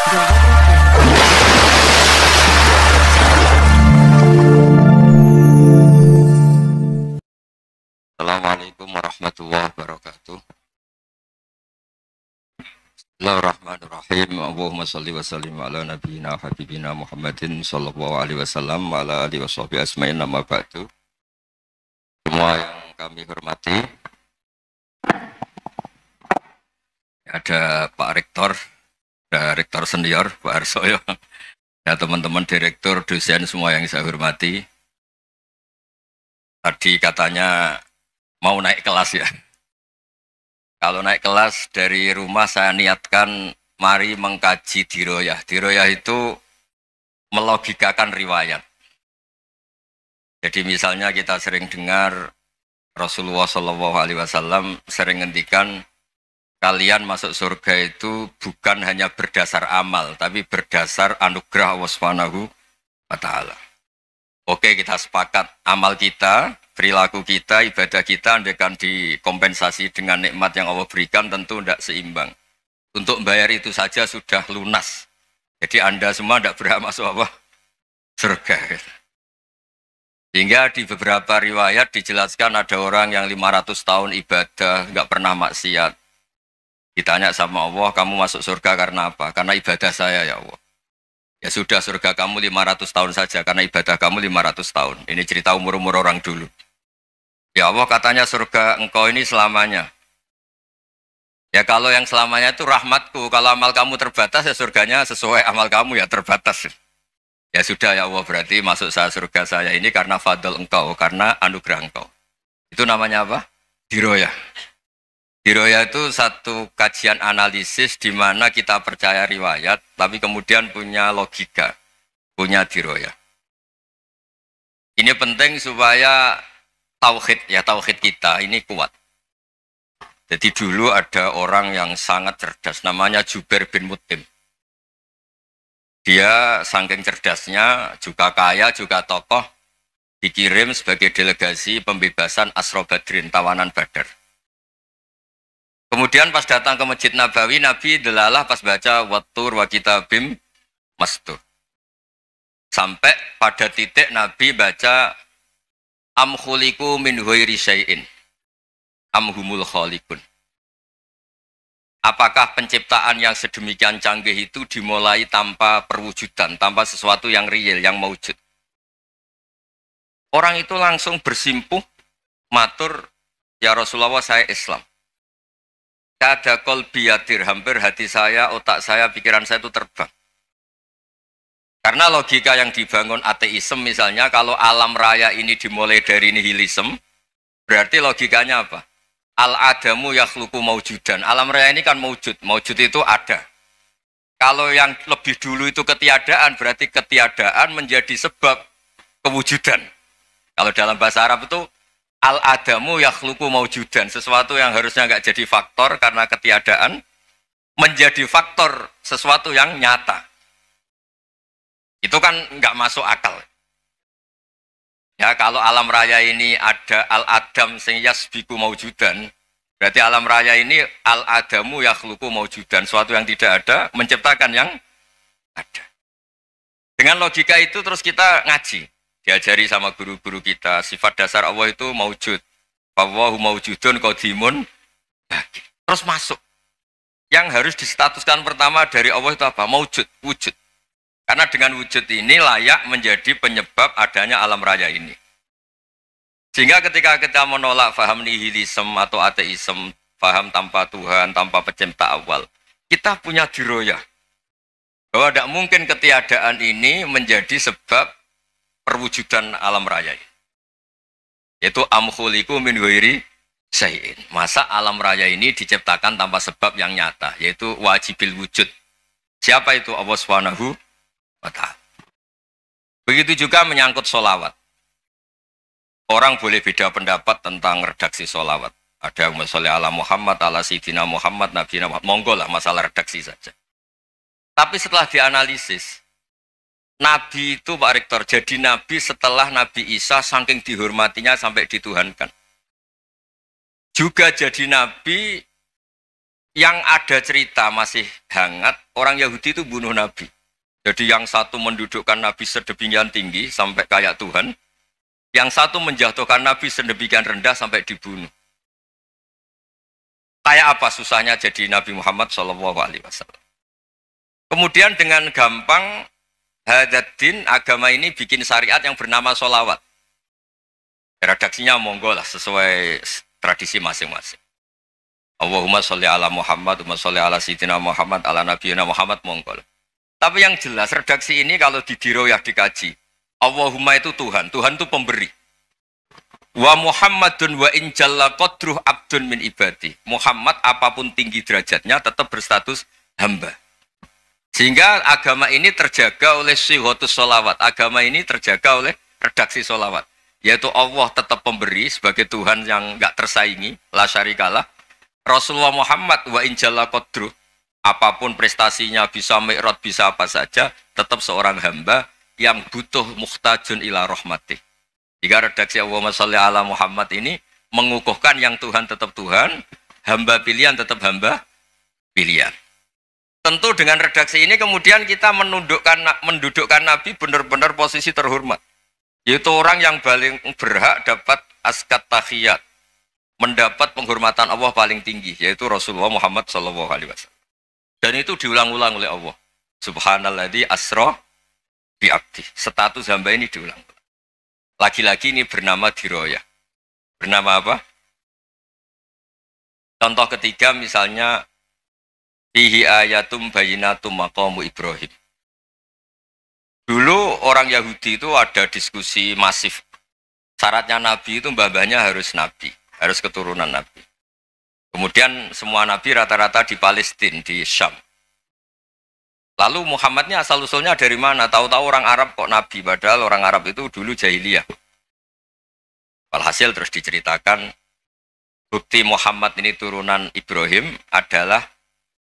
Assalamualaikum warahmatullahi wabarakatuh. Bismillahirrahmanirrahim. Allahumma shalli wa sallim ala nabiyyina habibina Muhammadin sallallahu alaihi wasallam wa ala alihi washabihi asma'in amma ba'du. Semua yang kami hormati, ada Pak Rektor, ada Rektor Senior Pak Arsoyo, ya teman-teman direktur, dosen semua yang saya hormati. Tadi katanya mau naik kelas ya. Kalau naik kelas dari rumah saya niatkan mari mengkaji diroyah. Diroyah itu melogikakan riwayat. Jadi misalnya kita sering dengar Rasulullah SAW sering ngendikan kalian masuk surga itu bukan hanya berdasar amal, tapi berdasar anugerah Allah Subhanahu wa Ta'ala. Oke, kita sepakat amal kita, perilaku kita, ibadah kita andaikan dikompensasi dengan nikmat yang Allah berikan tentu tidak seimbang. Untuk membayar itu saja sudah lunas. Jadi Anda semua tidak berhak masuk apa? Surga. Sehingga di beberapa riwayat dijelaskan ada orang yang 500 tahun ibadah, nggak pernah maksiat. Ditanya sama Allah, kamu masuk surga karena apa? Karena ibadah saya ya Allah. Ya sudah, surga kamu 500 tahun saja karena ibadah kamu 500 tahun. Ini cerita umur-umur orang dulu. Ya Allah katanya surga engkau ini selamanya. Ya kalau yang selamanya itu rahmatku. Kalau amal kamu terbatas ya surganya sesuai amal kamu ya terbatas. Ya sudah ya Allah, berarti masuk saya surga saya ini karena fadl engkau, karena anugerah engkau. Itu namanya apa? Diroyah. Diroyah itu satu kajian analisis di mana kita percaya riwayat, tapi kemudian punya logika, punya diroyah. Ini penting supaya tauhid kita ini kuat. Jadi dulu ada orang yang sangat cerdas, namanya Jubair bin Mut'im. Dia saking cerdasnya, juga kaya, juga tokoh, dikirim sebagai delegasi pembebasan Asra Badrin, tawanan Badar. Kemudian pas datang ke Masjid Nabawi, Nabi delalah pas baca Wattur wa kitabim mastur. Sampai pada titik Nabi baca Am khuliqu min ghairi syai'in am humul khaliqun. Apakah penciptaan yang sedemikian canggih itu dimulai tanpa perwujudan, tanpa sesuatu yang real, yang maujud? Orang itu langsung bersimpuh, matur, ya Rasulullah saya Islam. Kada qalbi yatir, hampir hati saya, otak saya, pikiran saya itu terbang. Karena logika yang dibangun ateisme misalnya, kalau alam raya ini dimulai dari nihilisme, berarti logikanya apa? Al-adamu yakhluqu maujudan. Alam raya ini kan maujud, maujud itu ada. Kalau yang lebih dulu itu ketiadaan, berarti ketiadaan menjadi sebab kewujudan. Kalau dalam bahasa Arab itu al-adamu yakhluqu maujudan, sesuatu yang harusnya nggak jadi faktor karena ketiadaan menjadi faktor sesuatu yang nyata. Itu kan nggak masuk akal. Ya kalau alam raya ini ada al-adam sing yasbiku maujudan, berarti alam raya ini al-adamu yakhluqu maujudan, sesuatu yang tidak ada menciptakan yang ada. Dengan logika itu terus kita ngaji. Diajari sama guru-guru kita, sifat dasar Allah itu maujud. Wallahu maujudun qadimun. Terus masuk. Yang harus distatuskan pertama dari Allah itu apa? Maujud, wujud. Karena dengan wujud ini layak menjadi penyebab adanya alam raya ini. Sehingga ketika kita menolak faham nihilisme atau ateisme, faham tanpa Tuhan, tanpa pencipta awal, kita punya diroyah. Bahwa tidak mungkin ketiadaan ini menjadi sebab perwujudan alam raya ini. Yaitu am khuliqu min ghairi syai'in. Masa alam raya ini diciptakan tanpa sebab yang nyata, yaitu wajibil wujud. Siapa itu? Allah Subhanahu wa Ta'ala. Begitu juga menyangkut sholawat. Orang boleh beda pendapat tentang redaksi sholawat. Ada yang sholli ala Muhammad, ala Sayyidina Muhammad, Nabi Muhammad. Monggo lah, masalah redaksi saja. Tapi setelah dianalisis, Nabi itu Pak Rektor, jadi Nabi setelah Nabi Isa saking dihormatinya sampai dituhankan. Juga jadi Nabi Yang ada cerita masih hangat, orang Yahudi itu bunuh Nabi. Jadi yang satu mendudukkan Nabi sedemikian tinggi sampai kayak Tuhan, yang satu menjatuhkan Nabi sedemikian rendah sampai dibunuh. Kayak apa susahnya jadi Nabi Muhammad SAW. Kemudian dengan gampang Hadaddin agama ini bikin syariat yang bernama sholawat. Redaksinya monggo lah sesuai tradisi masing-masing. Allahumma sholli ala Muhammad, Allahumma sholli ala Sayyidina Muhammad, ala Nabiyina Muhammad, monggo lah. Tapi yang jelas redaksi ini kalau didiroyah dikaji, Allahumma itu Tuhan, Tuhan itu pemberi. Wa Muhammadun wa in jalla qadruh abdun min ibadi. Muhammad apapun tinggi derajatnya tetap berstatus hamba. Sehingga agama ini terjaga oleh sighatus sholawat. Agama ini terjaga oleh redaksi sholawat. Yaitu Allah tetap pemberi sebagai Tuhan yang enggak tersaingi, la syarikalah. Rasulullah Muhammad wa in jalla qadruh, apapun prestasinya, bisa mi'raj, bisa apa saja, tetap seorang hamba yang butuh muhtajun ila rahmatih. Jika redaksi Allahumma sholli ala Muhammad ini mengukuhkan yang Tuhan tetap Tuhan, hamba pilihan tetap hamba pilihan. Tentu dengan redaksi ini kemudian kita mendudukkan Nabi benar-benar posisi terhormat. Yaitu orang yang paling berhak dapat askat tahiyat, mendapat penghormatan Allah paling tinggi, yaitu Rasulullah Muhammad SAW. Dan itu diulang-ulang oleh Allah. Subhanalladzi asra bi abdi. Status hamba ini diulang. Lagi-lagi ini bernama diroyah. Bernama apa? Contoh ketiga misalnya fihi ayatum bayinatum maqamu Ibrahim. Dulu orang Yahudi itu ada diskusi masif. Syaratnya Nabi itu mbah-mbahnya harus Nabi, harus keturunan Nabi. Kemudian semua Nabi rata-rata di Palestina, di Syam. Lalu Muhammadnya asal-usulnya dari mana? Tahu-tahu orang Arab kok Nabi, padahal orang Arab itu dulu jahiliyah. Walhasil terus diceritakan, bukti Muhammad ini turunan Ibrahim adalah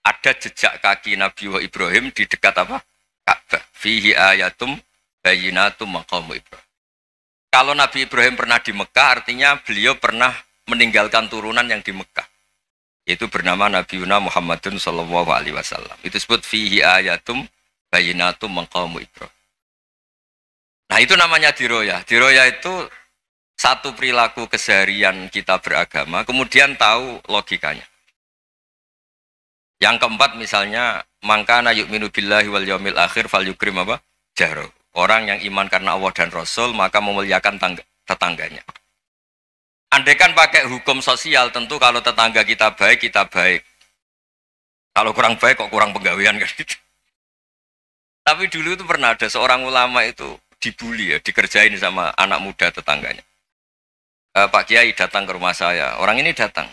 ada jejak kaki Nabi Ibrahim di dekat apa? Ka'bah. Fihi ayatum bayinatum maqamu Ibrahim. Kalau Nabi Ibrahim pernah di Mekah, artinya beliau pernah meninggalkan turunan yang di Mekah. Itu bernama Nabi Muhammadun sallallahu alaihi wasallam. Itu disebut fihi ayatum bayinatum maqamu Ibrahim. Nah, itu namanya diroyah. Diroyah itu satu perilaku keseharian kita beragama, kemudian tahu logikanya. Yang keempat misalnya, mangkana yu'minu billahi wal yaumil akhir falyukrim apa? Jaro. Orang yang iman karena Allah dan Rasul, maka memuliakan tetangganya. Andaikan pakai hukum sosial, tentu kalau tetangga kita baik, kita baik. Kalau kurang baik, kok kurang penggawean kan gitu. Tapi dulu itu pernah ada seorang ulama itu dibully ya, dikerjain sama anak muda tetangganya. Pak Kiai datang ke rumah saya, orang ini datang.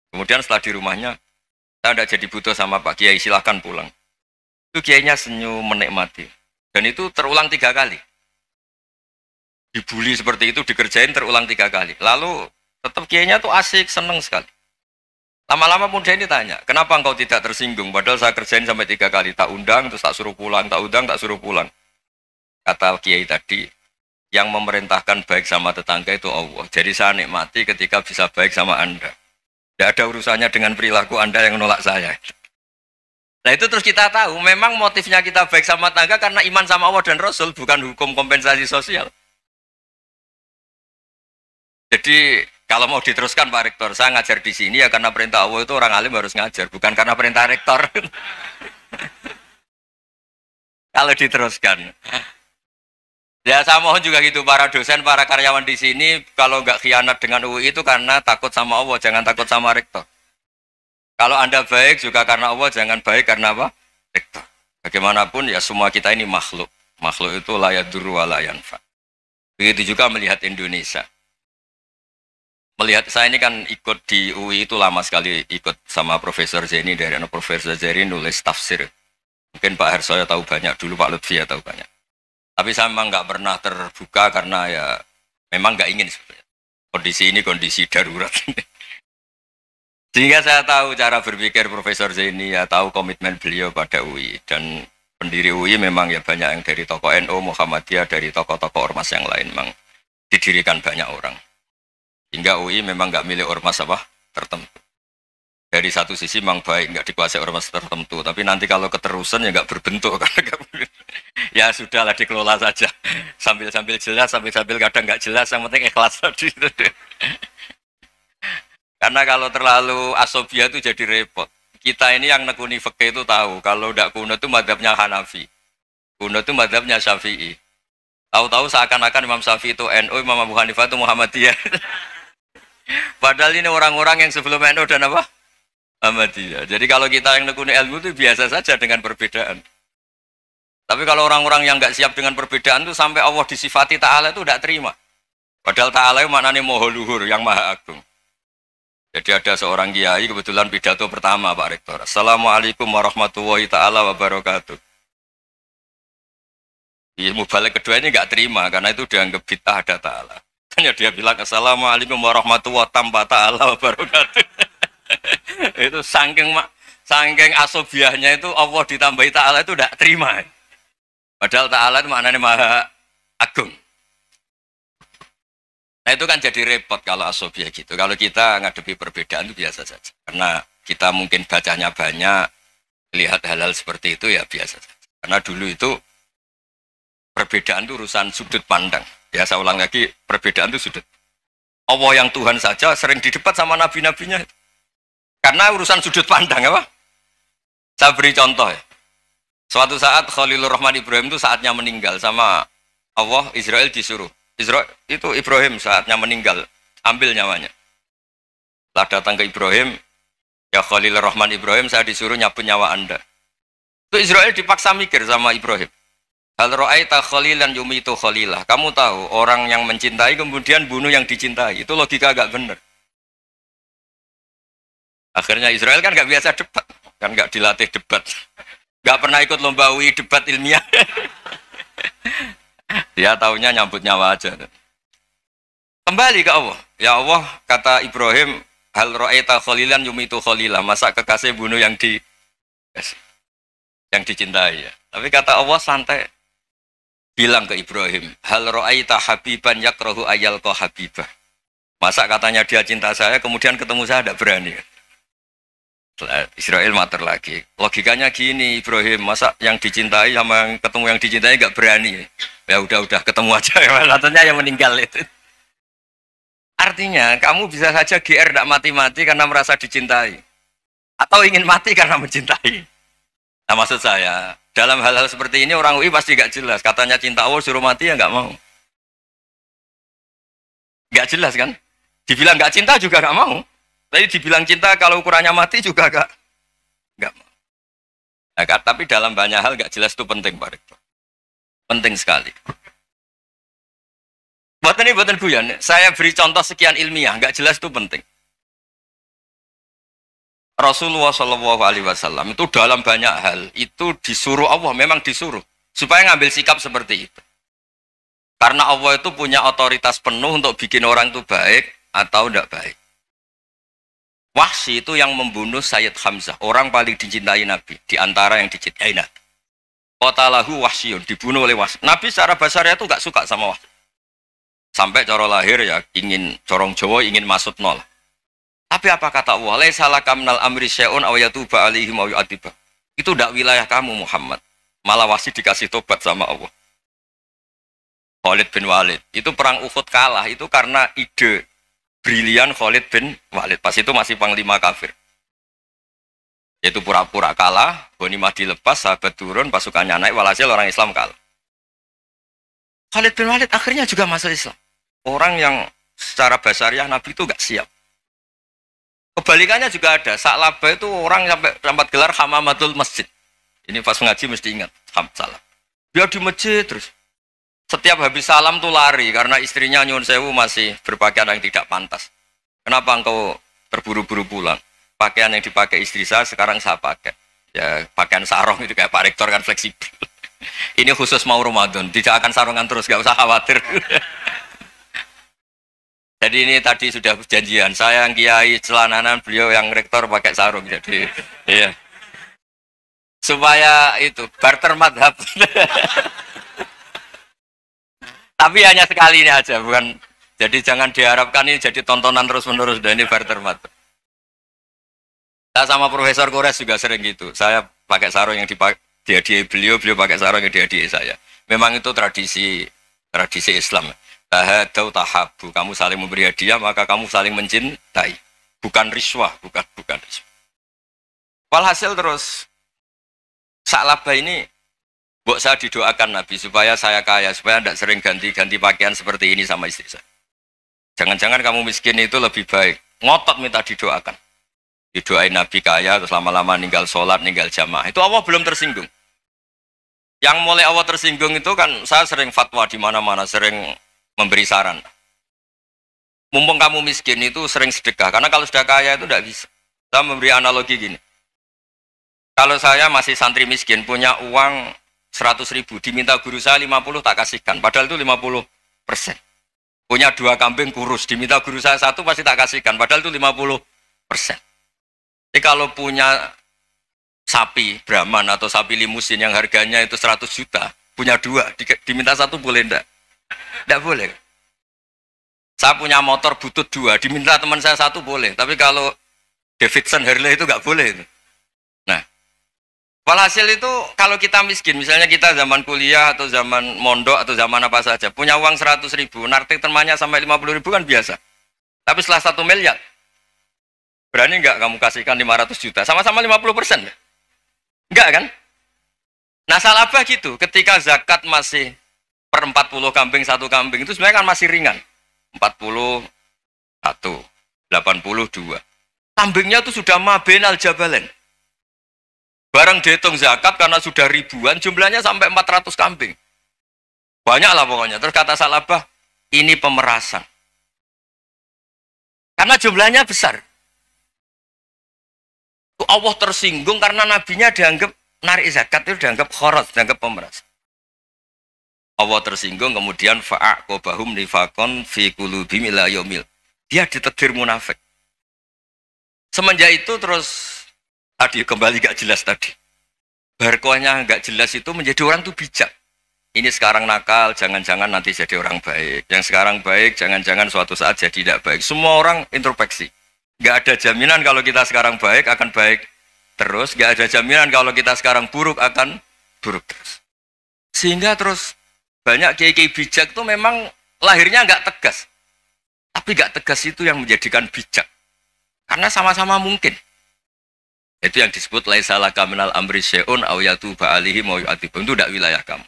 Kemudian setelah di rumahnya, saya tidak jadi butuh sama Pak Kiai, silahkan pulang. Itu Kiainya senyum menikmati. Dan itu terulang 3 kali. Dibully seperti itu, dikerjain terulang 3 kali. Lalu tetap Kiainya tuh asik, seneng sekali. Lama-lama muda ini tanya, kenapa engkau tidak tersinggung? Padahal saya kerjain sampai 3 kali, tak undang, terus tak suruh pulang, tak undang, tak suruh pulang. Kata Kiai tadi, yang memerintahkan baik sama tetangga itu Allah. Jadi saya nikmati ketika bisa baik sama Anda. Tidak ada urusannya dengan perilaku Anda yang menolak saya. Nah itu terus kita tahu, memang motifnya kita baik sama tetangga karena iman sama Allah dan Rasul, bukan hukum kompensasi sosial. Jadi kalau mau diteruskan Pak Rektor, saya ngajar di sini ya karena perintah Allah, itu orang alim harus ngajar, bukan karena perintah Rektor. Kalau diteruskan. Ya saya mohon juga gitu, para dosen, para karyawan di sini, kalau nggak khianat dengan UI itu karena takut sama Allah, jangan takut sama Rektor. Kalau Anda baik juga karena Allah, jangan baik karena apa? Rektor. Bagaimanapun ya semua kita ini makhluk. Makhluk itu la yadurru wa la yanfa. Begitu juga melihat Indonesia. Melihat saya ini kan ikut di UI itu lama sekali, ikut sama Profesor Zeni, dari Profesor Zeni nulis tafsir. Mungkin Pak Harsoyo tahu banyak, dulu Pak Lutfi ya tahu banyak. Tapi saya memang nggak pernah terbuka karena ya memang nggak ingin sebenarnya. Kondisi ini kondisi darurat. Sehingga saya tahu cara berpikir Profesor Zeni, ya tahu komitmen beliau pada UI. Dan pendiri UI memang ya banyak yang dari tokoh NU, Muhammadiyah, dari tokoh-tokoh ormas yang lain memang didirikan banyak orang. Hingga UI memang nggak milik ormas apa tertentu. Dari satu sisi memang baik, nggak dikuasai ormas tertentu. Tapi nanti kalau keterusan ya nggak berbentuk. Ya sudahlah dikelola saja. Sambil-sambil jelas, sambil-sambil kadang nggak jelas. Yang penting ikhlas tadi. Karena kalau terlalu asobia itu jadi repot. Kita ini yang nekuni fikih itu tahu. Kalau tidak kuno itu madhabnya Hanafi. Kuno itu madhabnya Syafi'i. Tahu-tahu seakan-akan Imam Syafi'i itu NU, Imam Abu Hanifah itu Muhammadiyah. Padahal ini orang-orang yang sebelum NU dan apa? Muhammadiyah. Jadi kalau kita yang nekuni ilmu itu biasa saja dengan perbedaan. Tapi kalau orang-orang yang nggak siap dengan perbedaan itu sampai Allah disifati Ta'ala itu tidak terima. Padahal Ta'ala itu maknanya Maha Luhur, yang Maha Agung. Jadi ada seorang kiai kebetulan pidato pertama Pak Rektor. Assalamualaikum warahmatullahi ta'ala wabarakatuh. Ilmu balik kedua ini nggak terima karena itu dianggap bid'ah ada ta'ala. Hanya dia bilang Assalamualaikum warahmatullahi tanpa ta'ala wabarakatuh. Itu saking asobiahnya itu Allah ditambahi ta'ala itu tidak terima. Padahal ta'ala itu maknanya Maha Agung. Nah itu kan jadi repot kalau asobiah gitu. Kalau kita ngadepi perbedaan itu biasa saja. Karena kita mungkin bacanya banyak, lihat hal-hal seperti itu ya biasa saja. Karena dulu itu perbedaan itu urusan sudut pandang. Ya saya ulang lagi, perbedaan itu sudut. Allah yang Tuhan saja sering didebat sama nabi-nabinya. Karena urusan sudut pandang apa? Saya beri contoh ya. Suatu saat Khalilur Rahman Ibrahim itu saatnya meninggal sama Allah, Israel disuruh. Itu Ibrahim saatnya meninggal, ambil nyawanya. Setelah datang ke Ibrahim, ya Khalilur Rahman Ibrahim, saya disuruh nyabut nyawa Anda. Itu Israel dipaksa mikir sama Ibrahim. Hal ra'aita khalilan yumitu khalilah. Kamu tahu orang yang mencintai kemudian bunuh yang dicintai. Itu logika agak benar. Akhirnya Israel kan gak biasa debat, kan gak dilatih debat, gak pernah ikut lomba UI debat ilmiah. Dia taunya nyambut nyawa aja. Kembali ke Allah. Ya Allah, kata Ibrahim, hal ra'aita khalilan yumitu khalilah. Masa kekasih bunuh yang dicintai ya. Tapi kata Allah santai. Bilang ke Ibrahim, hal ra'aita habiban yakrahu ayyalqa habibah. Masa katanya dia cinta saya, kemudian ketemu saya tidak berani. Israel mater lagi. Logikanya gini Ibrahim, masa yang dicintai sama yang ketemu yang dicintai nggak berani? Ya udah ketemu aja. Katanya yang meninggal itu. Artinya kamu bisa saja GR tidak mati-mati karena merasa dicintai, atau ingin mati karena mencintai. Nah maksud saya dalam hal-hal seperti ini orang UI pasti nggak jelas. Katanya cinta Allah suruh mati ya nggak mau. Nggak jelas kan? Dibilang nggak cinta juga nggak mau. Tapi dibilang cinta kalau ukurannya mati juga enggak mau. Nah, tapi dalam banyak hal enggak jelas itu penting Pak Rektor. Penting sekali. Buatan guyon. Saya beri contoh sekian ilmiah, enggak jelas itu penting. Rasulullah SAW itu dalam banyak hal itu disuruh Allah, memang disuruh supaya ngambil sikap seperti itu. Karena Allah itu punya otoritas penuh untuk bikin orang itu baik atau tidak baik. Wahsy itu yang membunuh Sayyid Hamzah, orang paling dicintai Nabi, di antara yang dicintai Nabi. Qatalahu Wahsyun, dibunuh oleh Wahsy. Nabi secara basarnya itu gak suka sama Wahsy. Sampai cara lahir ya ingin corong Jawa, ingin masuk nol. Tapi apa kata Allah? Laisa laka minal amri syai'un aw yatuba alaihim aw yu'adzibah. Itu tidak wilayah kamu Muhammad. Malah Wahsy dikasih tobat sama Allah. Khalid bin Walid, itu perang Uhud kalah itu karena ide brilian Khalid bin Walid. Pas itu masih panglima kafir. Yaitu pura-pura kalah, ghanimah dilepas, sahabat turun, pasukannya naik, walhasil orang Islam kalah. Khalid bin Walid akhirnya juga masuk Islam. Orang yang secara basariah Nabi itu gak siap. Kebalikannya juga ada. Sa'labah itu orang sampai gelar hamamatul masjid. Ini pas ngaji mesti ingat. Salam. Dia di masjid terus. Setiap habis salam tuh lari karena istrinya nyuwun sewu masih berpakaian yang tidak pantas. Kenapa engkau terburu-buru pulang? Pakaian yang dipakai istri saya sekarang saya pakai. Ya pakaian sarung itu kayak Pak Rektor kan fleksibel. Ini khusus mau Ramadan, tidak akan sarungan terus, gak usah khawatir. Jadi ini tadi sudah perjanjian. Saya yang kiai celananan, beliau yang rektor pakai sarung. Jadi iya. Supaya itu barter madhab. Tapi hanya sekali ini aja, bukan. Jadi jangan diharapkan ini jadi tontonan terus-menerus dan ini barter mata. Saya sama Profesor Kores juga sering gitu. Saya pakai sarung yang dihadiahi beliau, beliau pakai sarung yang dihadiahi saya. Memang itu tradisi Islam. Tahadau tahabu, kamu saling memberi hadiah maka kamu saling mencintai. Bukan riswah, bukan riswah. Walhasil terus Sa'labah ini mbok saya didoakan Nabi supaya saya kaya, supaya tidak sering ganti-ganti pakaian seperti ini sama istri saya. Jangan-jangan kamu miskin itu lebih baik. Ngotot minta didoakan. Didoain Nabi kaya, terus lama-lama ninggal sholat, ninggal jamaah. Itu Allah belum tersinggung. Yang mulai Allah tersinggung itu kan saya sering fatwa di mana-mana, sering memberi saran. Mumpung kamu miskin itu sering sedekah, karena kalau sudah kaya itu tidak bisa. Saya memberi analogi gini. Kalau saya masih santri miskin, punya uang 100.000, diminta guru saya 50 tak kasihkan, padahal itu 50%. Punya 2 kambing kurus, diminta guru saya 1 pasti tak kasihkan, padahal itu 50%. Jadi kalau punya sapi Brahman atau sapi limusin yang harganya itu 100 juta, punya 2, diminta 1 boleh enggak? Enggak boleh. Saya punya motor butut 2, diminta teman saya 1 boleh, tapi kalau Davidson Harley itu enggak boleh. Nah, walhasil itu kalau kita miskin, misalnya kita zaman kuliah atau zaman mondok atau zaman apa saja, punya uang 100.000, nartik temannya sampai 50.000 kan biasa. Tapi setelah 1 miliar, berani enggak kamu kasihkan 500 juta? Sama-sama 50%. Enggak kan? Nah Sa'labah gitu, ketika zakat masih per 40 kambing 1 kambing itu sebenarnya kan masih ringan. 41, 82. Kambingnya itu sudah mabenal jabalen. Barang dihitung zakat karena sudah ribuan, jumlahnya sampai 400 kambing. Banyak lah pokoknya. Terus kata Sa'labah, ini pemerasan. Karena jumlahnya besar. Allah tersinggung karena nabinya dianggap narik zakat itu dianggap khorot, dianggap pemeras. Allah tersinggung kemudian fa'aqobahum nifakon fi qulubihim ila yaumil. Dia ditegur munafik. Semenjak itu terus tadi kembali gak jelas tadi. Barkohnya gak jelas itu menjadi orang tuh bijak. Ini sekarang nakal, jangan-jangan nanti jadi orang baik. Yang sekarang baik, jangan-jangan suatu saat jadi tidak baik. Semua orang introspeksi. Gak ada jaminan kalau kita sekarang baik akan baik terus. Gak ada jaminan kalau kita sekarang buruk akan buruk terus. Sehingga terus banyak kiai-kiai bijak itu memang lahirnya gak tegas. Tapi gak tegas itu yang menjadikan bijak. Karena sama-sama mungkin. Itu yang disebut laisa laka minal amri syai'un aw yatuba alaihim wa yu'adzibum. Itu tidak wilayah kamu.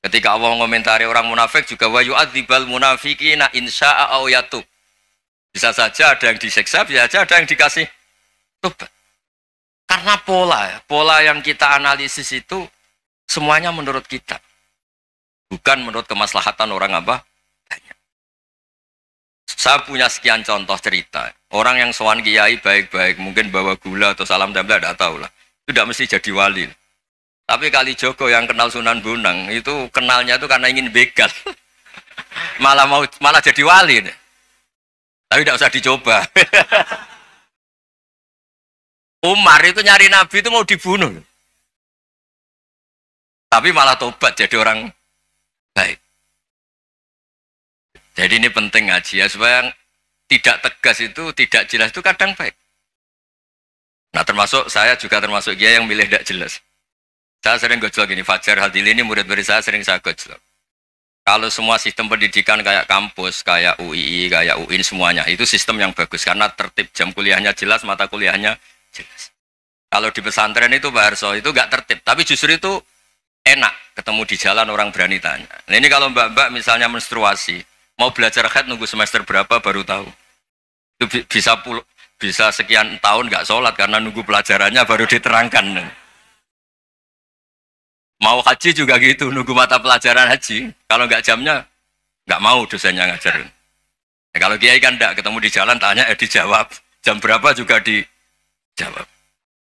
Ketika Allah mengomentari orang munafik juga wa yu'adzibal munafiqina insya'a aw yatub. Bisa saja ada yang diseksa, bisa saja ada yang dikasih tobat. Karena pola yang kita analisis itu semuanya menurut kita. Bukan menurut kemaslahatan orang apa? Banyak. Saya punya sekian contoh cerita. Orang yang sowan kiai baik-baik, mungkin bawa gula atau salam tempel, tidak tahu lah. Itu tidak mesti jadi wali. Tapi Kalijogo yang kenal Sunan Bonang, itu kenalnya itu karena ingin begal. malah jadi wali. Tapi tidak usah dicoba. Umar itu nyari Nabi itu mau dibunuh. Tapi malah tobat jadi orang baik. Jadi ini penting ngaji ya, supaya tidak tegas itu, tidak jelas itu kadang baik. Nah termasuk saya juga termasuk dia yang milih tidak jelas. Saya sering gojlok gini, Fajar Hadili ini murid-murid saya sering saya gojlok. Kalau semua sistem pendidikan kayak kampus, kayak UII, kayak UIN semuanya, itu sistem yang bagus karena tertib, jam kuliahnya jelas, mata kuliahnya jelas. Kalau di pesantren itu Pak Harso, itu nggak tertib, tapi justru itu enak, ketemu di jalan orang berani tanya. Nah ini kalau mbak-mbak misalnya menstruasi, mau belajar haid nunggu semester berapa baru tahu. Itu bisa sekian tahun nggak sholat karena nunggu pelajarannya baru diterangkan. Mau haji juga gitu, nunggu mata pelajaran haji. Kalau nggak jamnya, nggak mau dosennya ngajar. Ya, kalau kiai kan enggak, ketemu di jalan, tanya, dijawab. Jam berapa juga dijawab.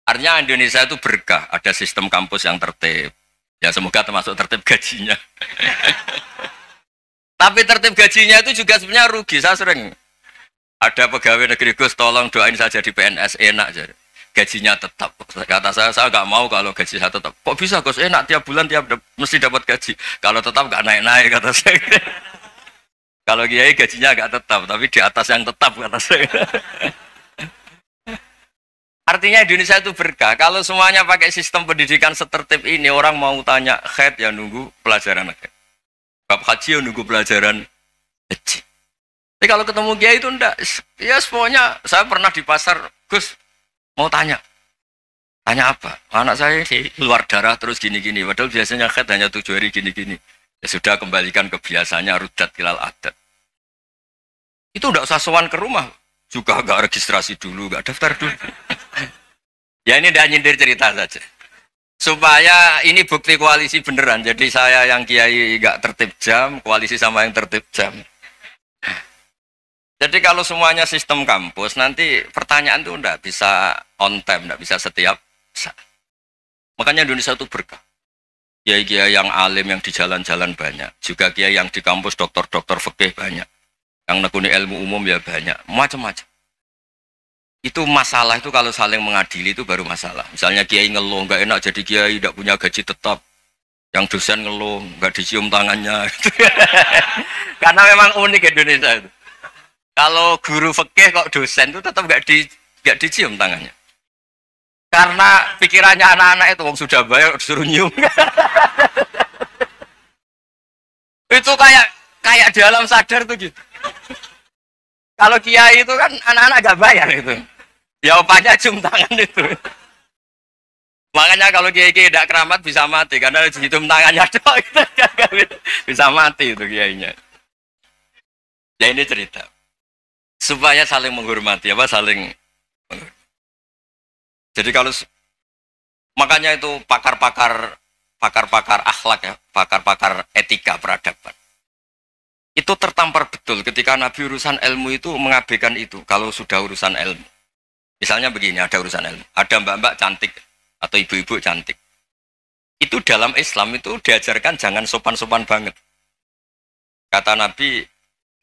Artinya Indonesia itu berkah, ada sistem kampus yang tertib. Ya semoga termasuk tertib gajinya. Tapi tertib gajinya itu juga sebenarnya rugi. Saya sering ada pegawai negeri Gus, tolong doain saja di PNS, enak jadi. Gajinya tetap. Kata saya nggak mau kalau gaji saya tetap. Kok bisa Gus, enak tiap bulan mesti dapat gaji. Kalau tetap nggak naik-naik kata saya. Kalau kiai gajinya nggak tetap, tapi di atas yang tetap kata saya. Artinya Indonesia itu berkah. Kalau semuanya pakai sistem pendidikan setertib ini, orang mau tanya khed ya nunggu pelajaran khed. Bab haji ya nunggu pelajaran haji. Tapi kalau ketemu kiai itu enggak. Ya semuanya, saya pernah di pasar, Gus, mau tanya. Tanya apa? Anak saya sih keluar darah terus gini-gini. Padahal biasanya khed hanya 7 hari gini-gini. Ya sudah kembalikan ke biasanya, rudat kilal adat. Itu enggak usah sowan ke rumah. Juga enggak registrasi dulu, enggak daftar dulu. Ya ini udah nyindir cerita saja. Supaya ini bukti koalisi beneran. Jadi saya yang kiai gak tertib jam, koalisi sama yang tertib jam. Jadi kalau semuanya sistem kampus, nanti pertanyaan itu enggak bisa on time, enggak bisa setiap saat. Makanya Indonesia itu berkah. Kiai-kiai yang alim yang di jalan-jalan banyak. Juga kiai yang di kampus dokter-dokter fikih banyak. Yang nekuni ilmu umum ya banyak. Macam-macam. Itu masalah itu kalau saling mengadili itu baru masalah. Misalnya kiai ngeluh, nggak enak jadi kiai, tidak punya gaji tetap. Yang dosen ngeluh, nggak dicium tangannya. Karena memang unik Indonesia itu. Kalau guru fikih kok dosen itu tetap nggak dicium tangannya. Karena pikirannya anak-anak itu, wong sudah bayar disuruh nyium. Itu kayak di alam sadar tuh gitu. Kalau kiai itu kan anak-anak gak bayar itu. Ya upahnya cium tangan itu. Makanya kalau kiai-kiai tidak keramat bisa mati karena cium tangannya doang bisa mati itu kiainya. Ya ini cerita supaya saling menghormati saling menghormati. Jadi kalau makanya itu pakar-pakar akhlak ya, pakar-pakar etika peradaban. Itu tertampar betul ketika Nabi urusan ilmu itu mengabaikan itu kalau sudah urusan ilmu. Misalnya begini, ada urusan ilmu, ada mbak-mbak cantik atau ibu-ibu cantik. Itu dalam Islam itu diajarkan jangan sopan-sopan banget. Kata Nabi,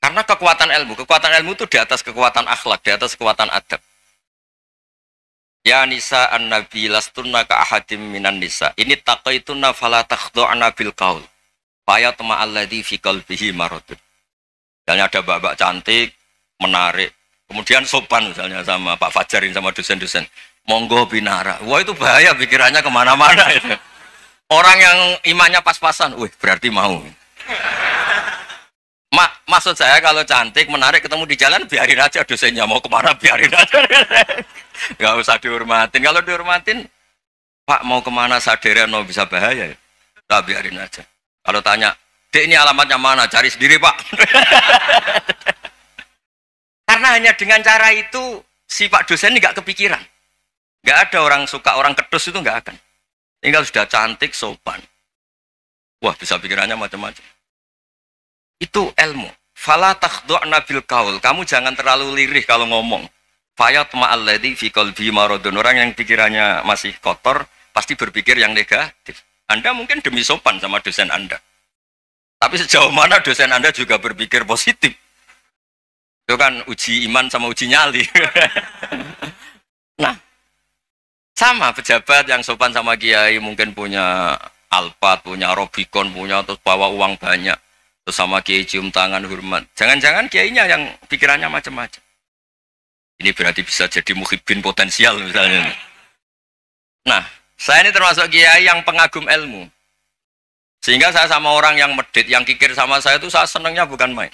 karena kekuatan ilmu itu di atas kekuatan akhlak, di atas kekuatan adab. Ya nisa an-nabi lastunna ka ahadim minan nisa. Ini taqaitunna fala takhdu'na bil qaul. Fayatma alladhi fi qalbihi maradun. Misalnya ada mbak-mbak cantik, menarik, kemudian sopan misalnya sama Pak Fajarin sama dosen-dosen. Monggo binara. Wah itu bahaya pikirannya kemana-mana itu. Orang yang imannya pas-pasan, wih berarti mau. Maksud saya kalau cantik, menarik ketemu di jalan biarin aja dosennya mau kemana biarin aja. Gak usah dihormatin. Kalau dihormatin, Pak mau kemana sadarian mau bisa bahaya ya. Tak biarin aja. Kalau tanya, Dek ini alamatnya mana? Cari sendiri Pak. Karena hanya dengan cara itu si Pak dosen ini gak kepikiran. Gak ada orang suka orang kedus itu gak akan. Tinggal sudah cantik, sopan. Wah bisa pikirannya macam-macam. Itu ilmu. Fala takhdu'na bil qaul. Kamu jangan terlalu lirih kalau ngomong. Fayatma alladzi fi qalbi maradun. Orang yang pikirannya masih kotor pasti berpikir yang negatif. Anda mungkin demi sopan sama dosen Anda. Tapi sejauh mana dosen Anda juga berpikir positif. Itu kan uji iman sama uji nyali. Nah, sama pejabat yang sopan sama kiai mungkin punya Alphard, punya Robicon, punya terus bawa uang banyak. Terus sama kiai cium tangan hormat. Jangan-jangan kiainya yang pikirannya macam-macam. Ini berarti bisa jadi muhibbin potensial misalnya. Nah, saya ini termasuk kiai yang pengagum ilmu. Sehingga saya sama orang yang medit, yang kikir sama saya itu saya senangnya bukan main.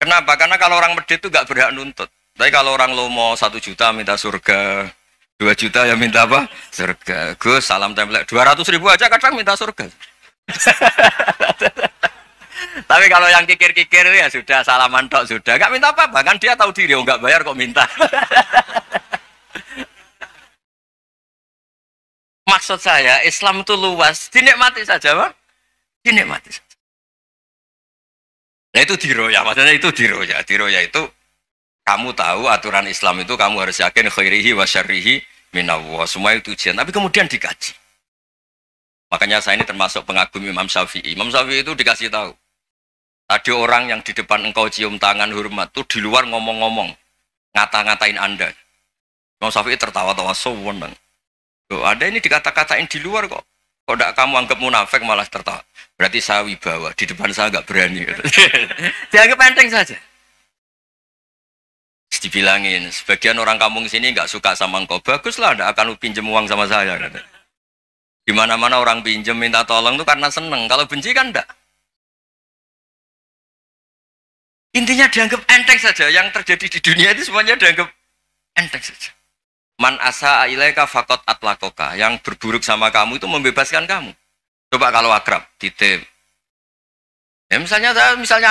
Kenapa? Karena kalau orang medit itu gak berhak nuntut. Tapi kalau orang lomo 1 juta minta surga, 2 juta ya minta apa? Surga. Gus, salam template. 200.000 aja kadang minta surga. Tapi kalau yang kikir-kikir ya sudah salaman tok sudah. Gak minta apa-apa, kan dia tahu diri, oh gak bayar kok minta. Maksud saya, Islam itu luas, dinikmati saja, Pak. Dinikmati saja. Nah itu diroya, maksudnya itu diroya. Diroya itu, kamu tahu aturan Islam itu, kamu harus yakin khairihi wa syarrihi minallah. Semua itu ujian, tapi kemudian dikaji. Makanya saya ini termasuk pengagum Imam Syafi'i. Imam Syafi'i itu dikasih tahu. Ada orang yang di depan engkau cium tangan hormat, tuh di luar ngomong-ngomong. Ngata-ngatain Anda. Imam Syafi'i tertawa-tawa, sewenang. Loh, ada ini dikata-katain di luar kok. Kok tidak kamu anggap munafik malah tertawa. Berarti saya wibawa, di depan saya nggak berani. Dianggap enteng saja. dibilangin, sebagian orang kampung sini nggak suka sama engkau. Baguslah, nggak akan lu pinjem uang sama saya. Kata. Di mana-mana orang pinjem minta tolong tuh karena seneng. Kalau benci kan enggak. Intinya dianggap enteng saja. Yang terjadi di dunia itu semuanya dianggap enteng saja. Man asa ilaika fakot atlakoka. Yang berburuk sama kamu itu membebaskan kamu. Coba kalau akrab, titip. Ya misalnya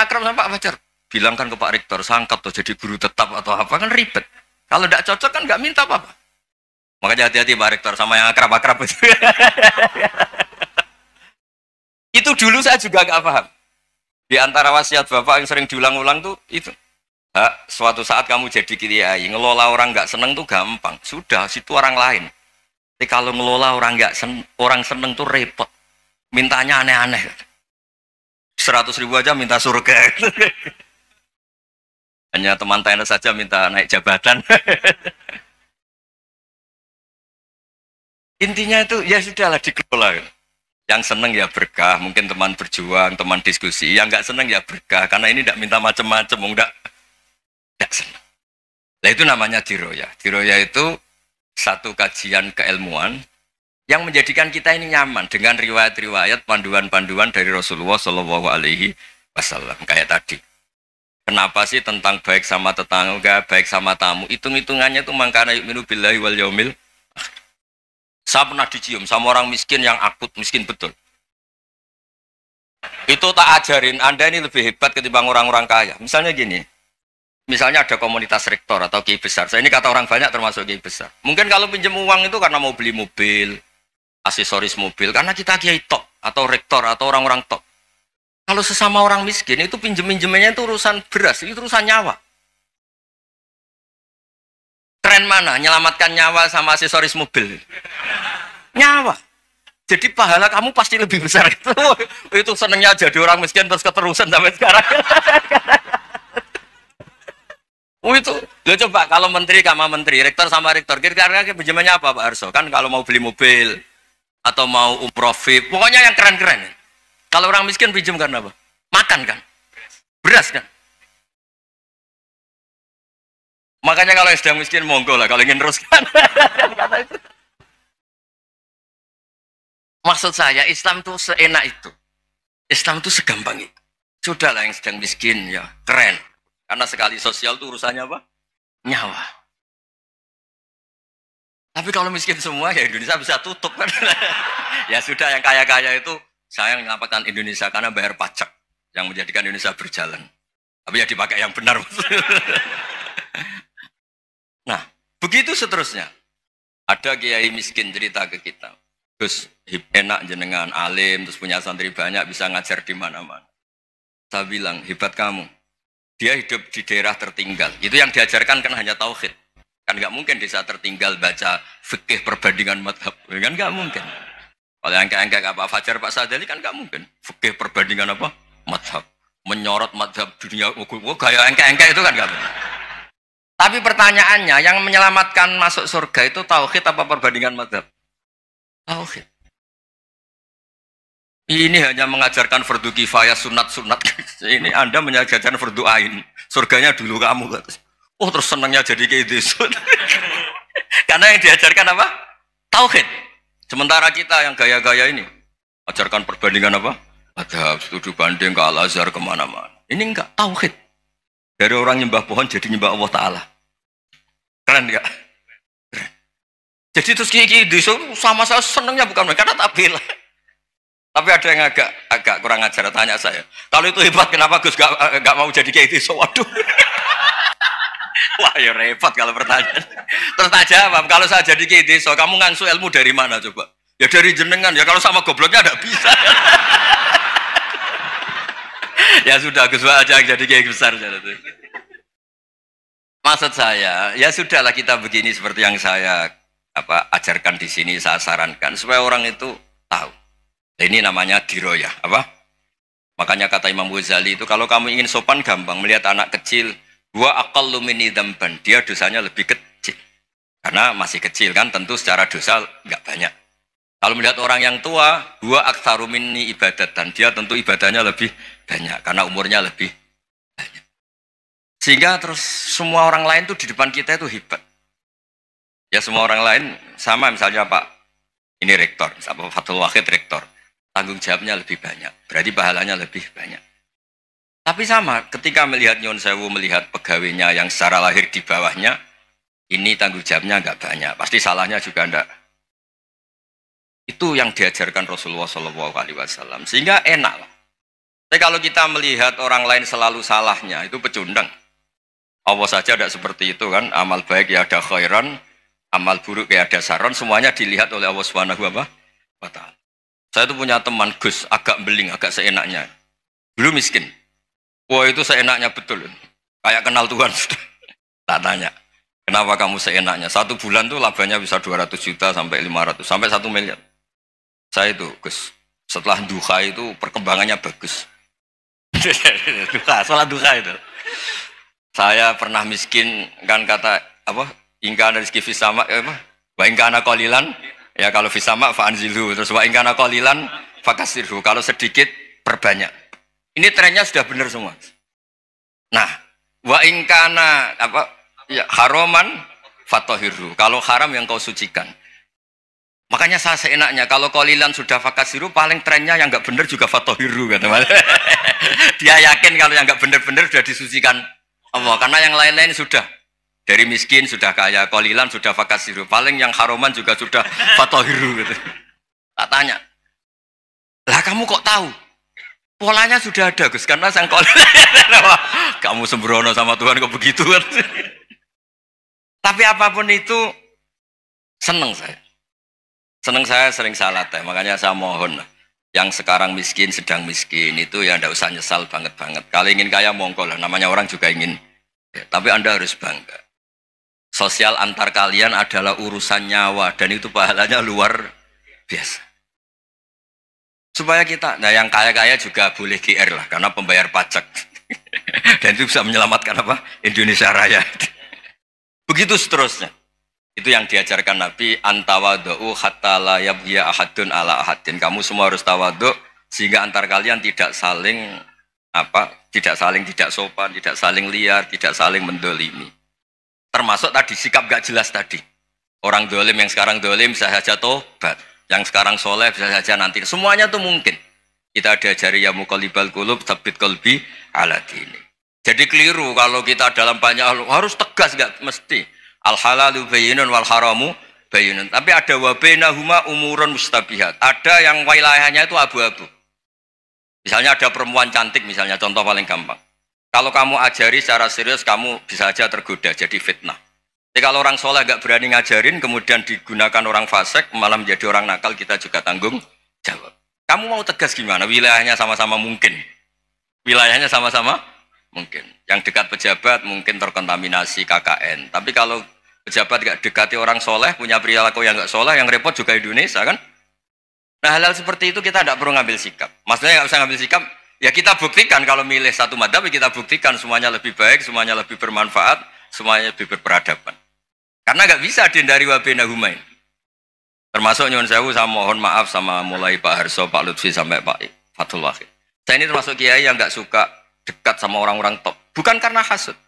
akrab sama Pak Fajar. Bilangkan ke Pak Rektor, sangkat tuh jadi guru tetap atau apa, kan ribet. Kalau tidak cocok kan nggak minta apa-apa. Makanya hati-hati Pak Rektor sama yang akrab-akrab itu. Itu dulu saya juga nggak paham. Di antara wasiat Bapak yang sering diulang-ulang tuh itu. Suatu saat kamu jadi kiai, ngelola orang nggak seneng tuh gampang. Sudah, situ orang lain. Tapi kalau ngelola orang nggak orang seneng tuh repot. Mintanya aneh-aneh. 100.000 aja minta surga. Hanya teman tenis saja minta naik jabatan. Intinya itu ya sudahlah dikelola. Yang seneng ya berkah, mungkin teman berjuang, teman diskusi. Yang nggak seneng ya berkah, karena ini tidak minta macam-macam, enggak seneng. Nah itu namanya diroya. Diroya itu satu kajian keilmuan yang menjadikan kita ini nyaman dengan riwayat-riwayat, panduan-panduan dari Rasulullah Shallallahu Alaihi Wasallam kayak tadi. Kenapa sih tentang baik sama tetangga, baik sama tamu? Hitung-hitungannya itu mangkana yu'minu billahi wal yaumil. Saya pernah dicium sama orang miskin yang akut, miskin betul. Itu tak ajarin, Anda ini lebih hebat ketimbang orang-orang kaya. Misalnya gini, misalnya ada komunitas rektor atau kiai besar. Saya ini kata orang banyak termasuk kiai besar. Mungkin kalau pinjam uang itu karena mau beli mobil, aksesoris mobil, karena kita kiai top, atau rektor, atau orang-orang top. Kalau sesama orang miskin itu pinjem-pinjemannya itu urusan beras, itu urusan nyawa. Tren mana? Nyelamatkan nyawa sama aksesoris mobil. Nyawa. Jadi pahala kamu pasti lebih besar. Itu senengnya jadi orang miskin terus keterusan sampai sekarang. Itu. Lo coba kalau menteri sama menteri, rektor sama rektor, kira-kira pinjemannya apa Pak Arso? Kan kalau mau beli mobil atau mau umroh VIP, pokoknya yang keren-keren. Kalau orang miskin pinjam karena apa? Makan kan? Beras kan? Makanya kalau yang sedang miskin monggo lah, kalau ingin teruskan. Maksud saya Islam itu seenak itu. Islam itu segampang itu. Sudahlah yang sedang miskin ya keren. Karena sekali sosial itu urusannya apa? Nyawa. Tapi kalau miskin semua ya Indonesia bisa tutup kan. Ya sudah yang kaya-kaya itu saya menyelamatkan Indonesia karena bayar pajak yang menjadikan Indonesia berjalan. Tapi ya dipakai yang benar. Nah, begitu seterusnya. Ada kiai miskin cerita ke kita. Terus enak jenengan alim, terus punya santri banyak, bisa ngajar di mana-mana. Saya bilang, hebat kamu. Dia hidup di daerah tertinggal. Itu yang diajarkan kan hanya tauhid. Kan nggak mungkin desa tertinggal baca fikih perbandingan madhab. Kan nggak mungkin. Kalau yang kayak Pak Fajar, Pak Sadali kan nggak mungkin. Fikih perbandingan apa? Madhab. Menyorot madhab dunia. Kayak engke-engke itu kan nggak mungkin. Tapi pertanyaannya, yang menyelamatkan masuk surga itu tauhid apa perbandingan madhab? Tauhid. Ini hanya mengajarkan fardu kifayah, sunat-sunat. Ini Anda mengajarkan fardu ain. Surganya dulu kamu. Oh terus senangnya jadi kayak gitu. Karena yang diajarkan apa? Tauhid. Sementara kita yang gaya-gaya ini, ajarkan perbandingan apa? Ada studi banding ke Al-Azhar kemana-mana. Ini enggak, tauhid. Dari orang nyembah pohon jadi nyembah Allah Ta'ala. Keren enggak? Keren. Jadi terus kiki sama saya senangnya bukan karena tak bela. Tapi ada yang agak kurang ajar, tanya saya. Kalau itu hebat, kenapa Gus gak mau jadi kayak gitu? Waduh. Wah ya repot kalau pertanyaan. Terus tak jawab, kalau saya jadi kiai desa, kamu ngangsu ilmu dari mana coba? Ya dari jenengan, ya kalau sama gobloknya tidak bisa. Ya sudah, Gus aja jadi kiai besar. Maksud saya, ya sudahlah kita begini seperti yang saya ajarkan di sini, saya sarankan supaya orang itu tahu. Nah, ini namanya diroyah, apa? Makanya kata Imam Ghazali itu kalau kamu ingin sopan gampang melihat anak kecil. Dua aqallu minni dzamban, dia dosanya lebih kecil. Karena masih kecil kan, tentu secara dosa enggak banyak. Kalau melihat orang yang tua, dua aktsaru minni ibadatan, dia tentu ibadahnya lebih banyak karena umurnya lebih banyak. Sehingga terus semua orang lain tuh di depan kita itu hebat. Ya semua orang lain sama misalnya Pak ini rektor, Pak Fathul Wahid rektor. Tanggung jawabnya lebih banyak, berarti pahalanya lebih banyak. Tapi sama, ketika melihat Nyon Sewu, melihat pegawainya yang secara lahir di bawahnya, ini tanggung jawabnya nggak banyak, pasti salahnya juga enggak. Itu yang diajarkan Rasulullah SAW, sehingga enak lah. Tapi kalau kita melihat orang lain selalu salahnya, itu pecundang. Allah saja tidak seperti itu kan, amal baik ya ada khairan, amal buruk ya ada saron, semuanya dilihat oleh Allah Subhanahu wa Ta'ala. Saya tuh punya teman Gus, agak beling, agak seenaknya. Dulu miskin. Wah itu seenaknya betul. Kayak kenal Tuhan sudah. Tak tanya, kenapa kamu seenaknya? 1 bulan tuh labanya bisa 200 juta sampai 500, sampai 1 miliar. Saya itu Gus, setelah duha itu perkembangannya bagus. Duha, sholat duha itu. Saya pernah miskin, kan kata apa? Ingka rezeki fisama, apa? Wa ingkana qalilan, ya kalau fisama fa'anzilhu, terus wa ingkana qalilan fakasirhu, kalau sedikit perbanyak. Ini trennya sudah benar semua. Nah, wa ingkana apa? Ya, haroman fatohiru. Kalau haram yang kau sucikan. Makanya saya seenaknya kalau qalilan sudah fakasiru, paling trennya yang nggak benar juga fatohiru kata Mas. Dia yakin kalau yang nggak benar-benar sudah disucikan Allah, karena yang lain-lain sudah dari miskin sudah kaya, qalilan sudah fakasiru, paling yang haroman juga sudah fatohiru gitu. Tak tanya, lah kamu kok tahu? Polanya sudah ada Gus, karena sang qalilan. Kamu sembrono sama Tuhan kok begitu kan? Tapi apapun itu seneng saya. Seneng saya sering salah teh, makanya saya mohon yang sekarang miskin, sedang miskin itu ya ndak usah nyesal banget-banget. Kalau ingin kaya monggo lah, namanya orang juga ingin. Ya, tapi Anda harus bangga. Sosial antar kalian adalah urusan nyawa dan itu pahalanya luar biasa. Supaya kita, nah yang kaya-kaya juga boleh GR lah, karena pembayar pajak. Dan itu bisa menyelamatkan apa? Indonesia Raya. Begitu seterusnya. Itu yang diajarkan Nabi, antawadu'u hatta la yabghiya ahadun ala ahadin. Kamu semua harus tawadhu sehingga antar kalian tidak saling tidak sopan, tidak saling liar, tidak saling mendolimi. Termasuk tadi sikap gak jelas tadi. Orang dolim yang sekarang dolim bisa saja tobat, yang sekarang soleh bisa saja nanti. Semuanya tuh mungkin. Kita diajari ya muqallibal qulub tsabbit qalbi ala dini. Jadi keliru kalau kita dalam banyak hal harus tegas, gak mesti. Al halalu bayyinun wal haramu bayyinun. Tapi ada wa bainahuma umurun mustabihat. Ada yang wilayahnya itu abu-abu. Misalnya ada perempuan cantik misalnya, contoh paling gampang. Kalau kamu ajari secara serius, kamu bisa aja tergoda jadi fitnah. Jadi kalau orang soleh gak berani ngajarin, kemudian digunakan orang fasik, malah menjadi orang nakal, kita juga tanggung jawab. Kamu mau tegas gimana? Wilayahnya sama-sama mungkin. Wilayahnya sama-sama mungkin. Yang dekat pejabat mungkin terkontaminasi KKN. Tapi kalau pejabat gak dekati orang soleh, punya perilaku yang gak soleh, yang repot juga Indonesia kan? Nah hal-hal seperti itu kita tidak perlu ngambil sikap. Maksudnya nggak usah ngambil sikap, ya kita buktikan kalau milih satu madhab, kita buktikan semuanya lebih baik, semuanya lebih bermanfaat, semuanya lebih berperadaban. Karena nggak bisa dihindari wa bainahuma. Termasuk nyuwun sewu, saya mohon maaf sama mulai Pak Harso, Pak Lutfi sampai Pak Fathul Wahid. Saya ini termasuk kiai yang nggak suka dekat sama orang-orang top. Bukan karena hasud.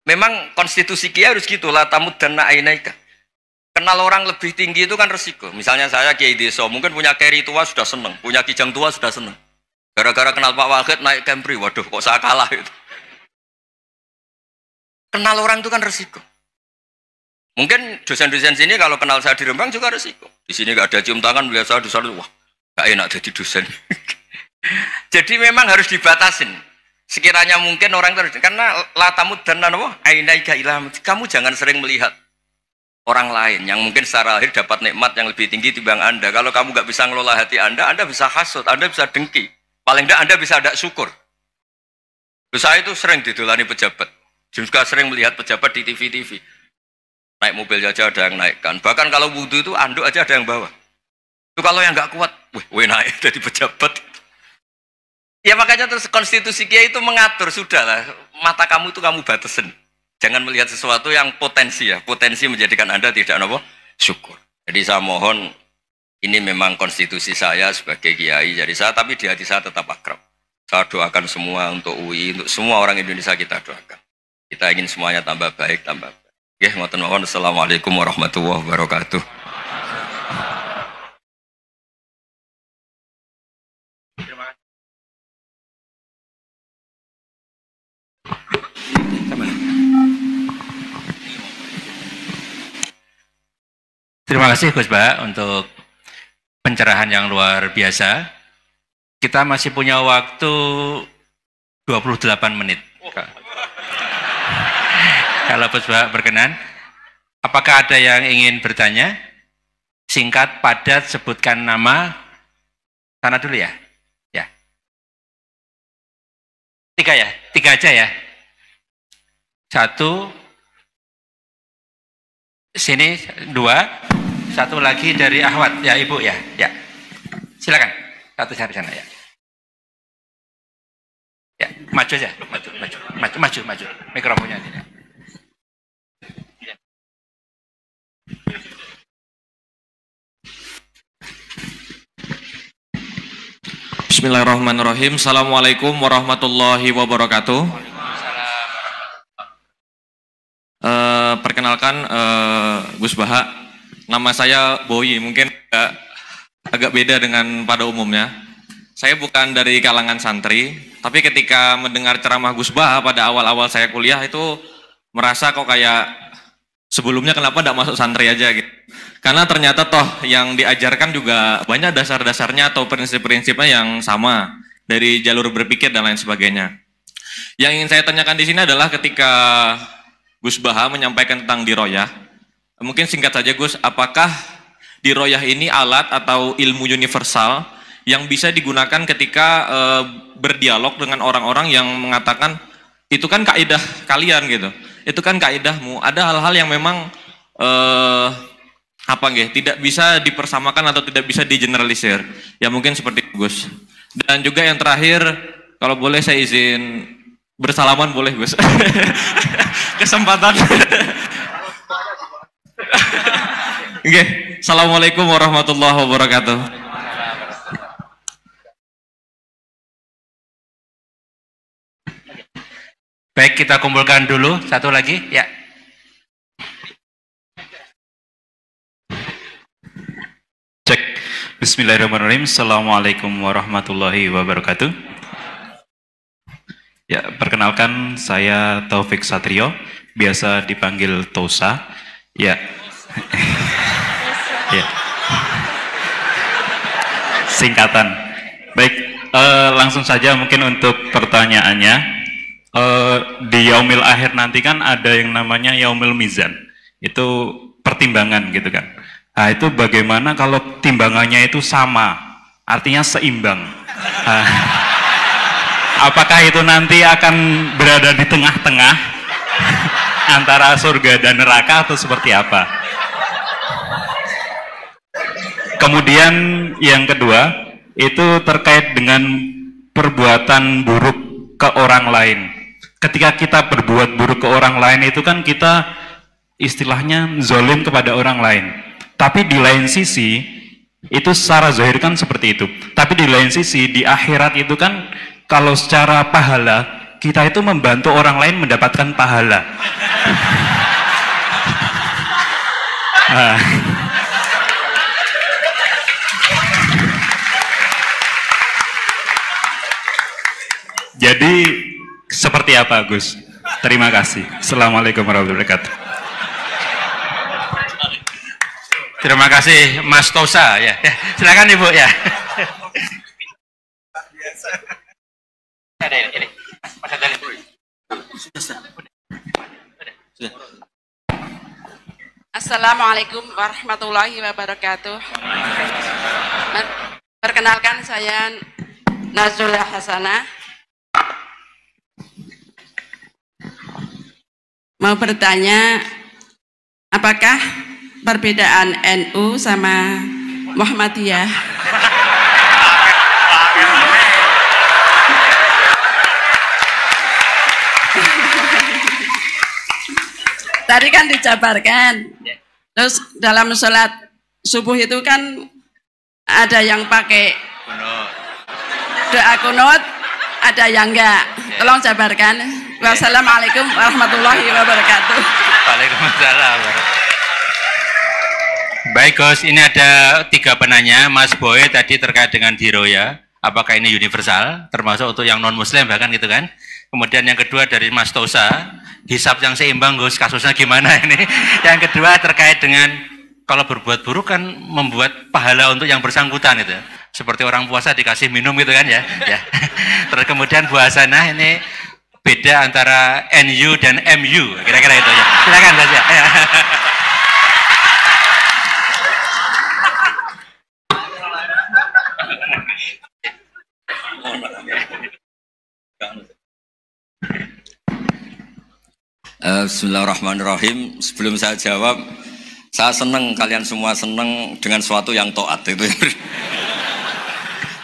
Memang konstitusi kiai harus gitu, la tamuddanna ainaika. Kenal orang lebih tinggi itu kan resiko. Misalnya saya kiai desa, mungkin punya keri tua sudah seneng, punya kijang tua sudah seneng. Gara-gara kenal Pak Wahid naik Kempri, waduh kok saya kalah itu. Kenal orang itu kan resiko. Mungkin dosen-dosen sini kalau kenal saya di Rembang juga resiko. Di sini gak ada cium tangan, melihat saya dosen, wah gak enak jadi dosen. Jadi memang harus dibatasin. Sekiranya mungkin orang terus, karena latamud dan nanawa, ainaika ilham. Kamu jangan sering melihat orang lain yang mungkin secara lahir dapat nikmat yang lebih tinggi timbang Anda. Kalau kamu nggak bisa ngelola hati Anda bisa hasut, Anda bisa dengki. Paling tidak Anda bisa ada syukur. Saya itu sering didolani pejabat. Juga sering melihat pejabat di TV-TV. Naik mobil aja ada yang naikkan. Bahkan kalau wudhu itu anduk aja ada yang bawa. Itu kalau yang nggak kuat, wih naik jadi pejabat. Ya makanya terus konstitusi kiai itu mengatur, sudahlah, mata kamu itu kamu batasin. Jangan melihat sesuatu yang potensi ya, potensi menjadikan Anda tidak apa syukur. Jadi saya mohon, ini memang konstitusi saya sebagai kiai, jadi saya tapi di hati saya tetap akrab. Saya doakan semua untuk UI, untuk semua orang Indonesia kita doakan. Kita ingin semuanya tambah baik, tambah baik. Ya, ngoten mawon. Assalamualaikum warahmatullahi wabarakatuh. Terima kasih Gus Bah untuk pencerahan yang luar biasa. Kita masih punya waktu 28 menit. Kalau Gus Bah berkenan, apakah ada yang ingin bertanya? Singkat, padat, sebutkan nama. Sana dulu ya. Ya. 3 ya? 3 aja ya. 1, sini 2. 1 lagi dari Ahwat, ya Ibu ya, ya. Silakan, 1 dari sana ya. Ya, maju aja, maju. Mikrofonnya ini. Ya. Bismillahirrahmanirrahim. Assalamualaikum warahmatullahi wabarakatuh. Perkenalkan Gus Baha. Nama saya Boyi, mungkin agak beda dengan pada umumnya. Saya bukan dari kalangan santri, tapi ketika mendengar ceramah Gus Baha pada awal-awal saya kuliah itu merasa kok kayak sebelumnya kenapa tidak masuk santri aja gitu. Karena ternyata toh yang diajarkan juga banyak dasar-dasarnya atau prinsip-prinsipnya yang sama dari jalur berpikir dan lain sebagainya. Yang ingin saya tanyakan di sini adalah ketika Gus Baha menyampaikan tentang diroyah. Mungkin singkat saja Gus, apakah diroyah ini alat atau ilmu universal yang bisa digunakan ketika berdialog dengan orang-orang yang mengatakan itu kan kaidah kalian gitu, itu kan kaidahmu. Ada hal-hal yang memang tidak bisa dipersamakan atau tidak bisa digeneralisir. Ya mungkin seperti itu Gus. Dan juga yang terakhir, kalau boleh saya izin bersalaman boleh Gus. Kesempatan. Oke, Assalamualaikum warahmatullahi wabarakatuh. Baik, kita kumpulkan dulu 1 lagi, ya. Cek. Bismillahirrahmanirrahim. Assalamualaikum warahmatullahi wabarakatuh. Ya, perkenalkan saya Taufik Satrio, biasa dipanggil Tosa. Ya. Ya. Singkatan. Baik, langsung saja mungkin untuk pertanyaannya. Di Yaumil Akhir nanti kan ada yang namanya Yaumil Mizan. Itu pertimbangan gitu kan. Nah, itu bagaimana kalau timbangannya itu sama, artinya seimbang. Apakah itu nanti akan berada di tengah-tengah antara surga dan neraka atau seperti apa? Kemudian yang kedua, itu terkait dengan perbuatan buruk ke orang lain. Ketika kita berbuat buruk ke orang lain itu kan kita istilahnya zalim kepada orang lain. Tapi di lain sisi, itu secara zahir kan seperti itu. Tapi di lain sisi, di akhirat itu kan kalau secara pahala, kita itu membantu orang lain mendapatkan pahala. Jadi seperti apa Gus? Terima kasih. Assalamualaikum warahmatullahi wabarakatuh. Terima kasih Mas Tosa ya. Silakan Ibu ya. Ada ini. Mas ada ini. Assalamualaikum warahmatullahi wabarakatuh. Perkenalkan saya Nazrullah Hasanah. Mau bertanya, apakah perbedaan NU sama Muhammadiyah? Tadi kan dijabarkan. Terus dalam sholat subuh itu kan ada yang pakai doa kunut, ada yang enggak. Tolong jabarkan. Wassalamualaikum warahmatullahi wabarakatuh. Waalaikumsalam. Baik Gus, ini ada 3 penanya. Mas Boy tadi terkait dengan diroya, apakah ini universal, termasuk untuk yang non muslim bahkan gitu kan. Kemudian yang kedua dari Mas Tosa, hisab yang seimbang Gus, kasusnya gimana ini. Yang kedua terkait dengan kalau berbuat buruk kan membuat pahala untuk yang bersangkutan itu. Seperti orang puasa dikasih minum gitu kan ya. Ya. Terus kemudian Bu Hasanah ini beda antara NU dan MU, kira-kira itu ya. Silakan Gus ya. Bismillahirrahmanirrahim. Sebelum saya jawab, saya senang kalian semua senang dengan suatu yang taat itu.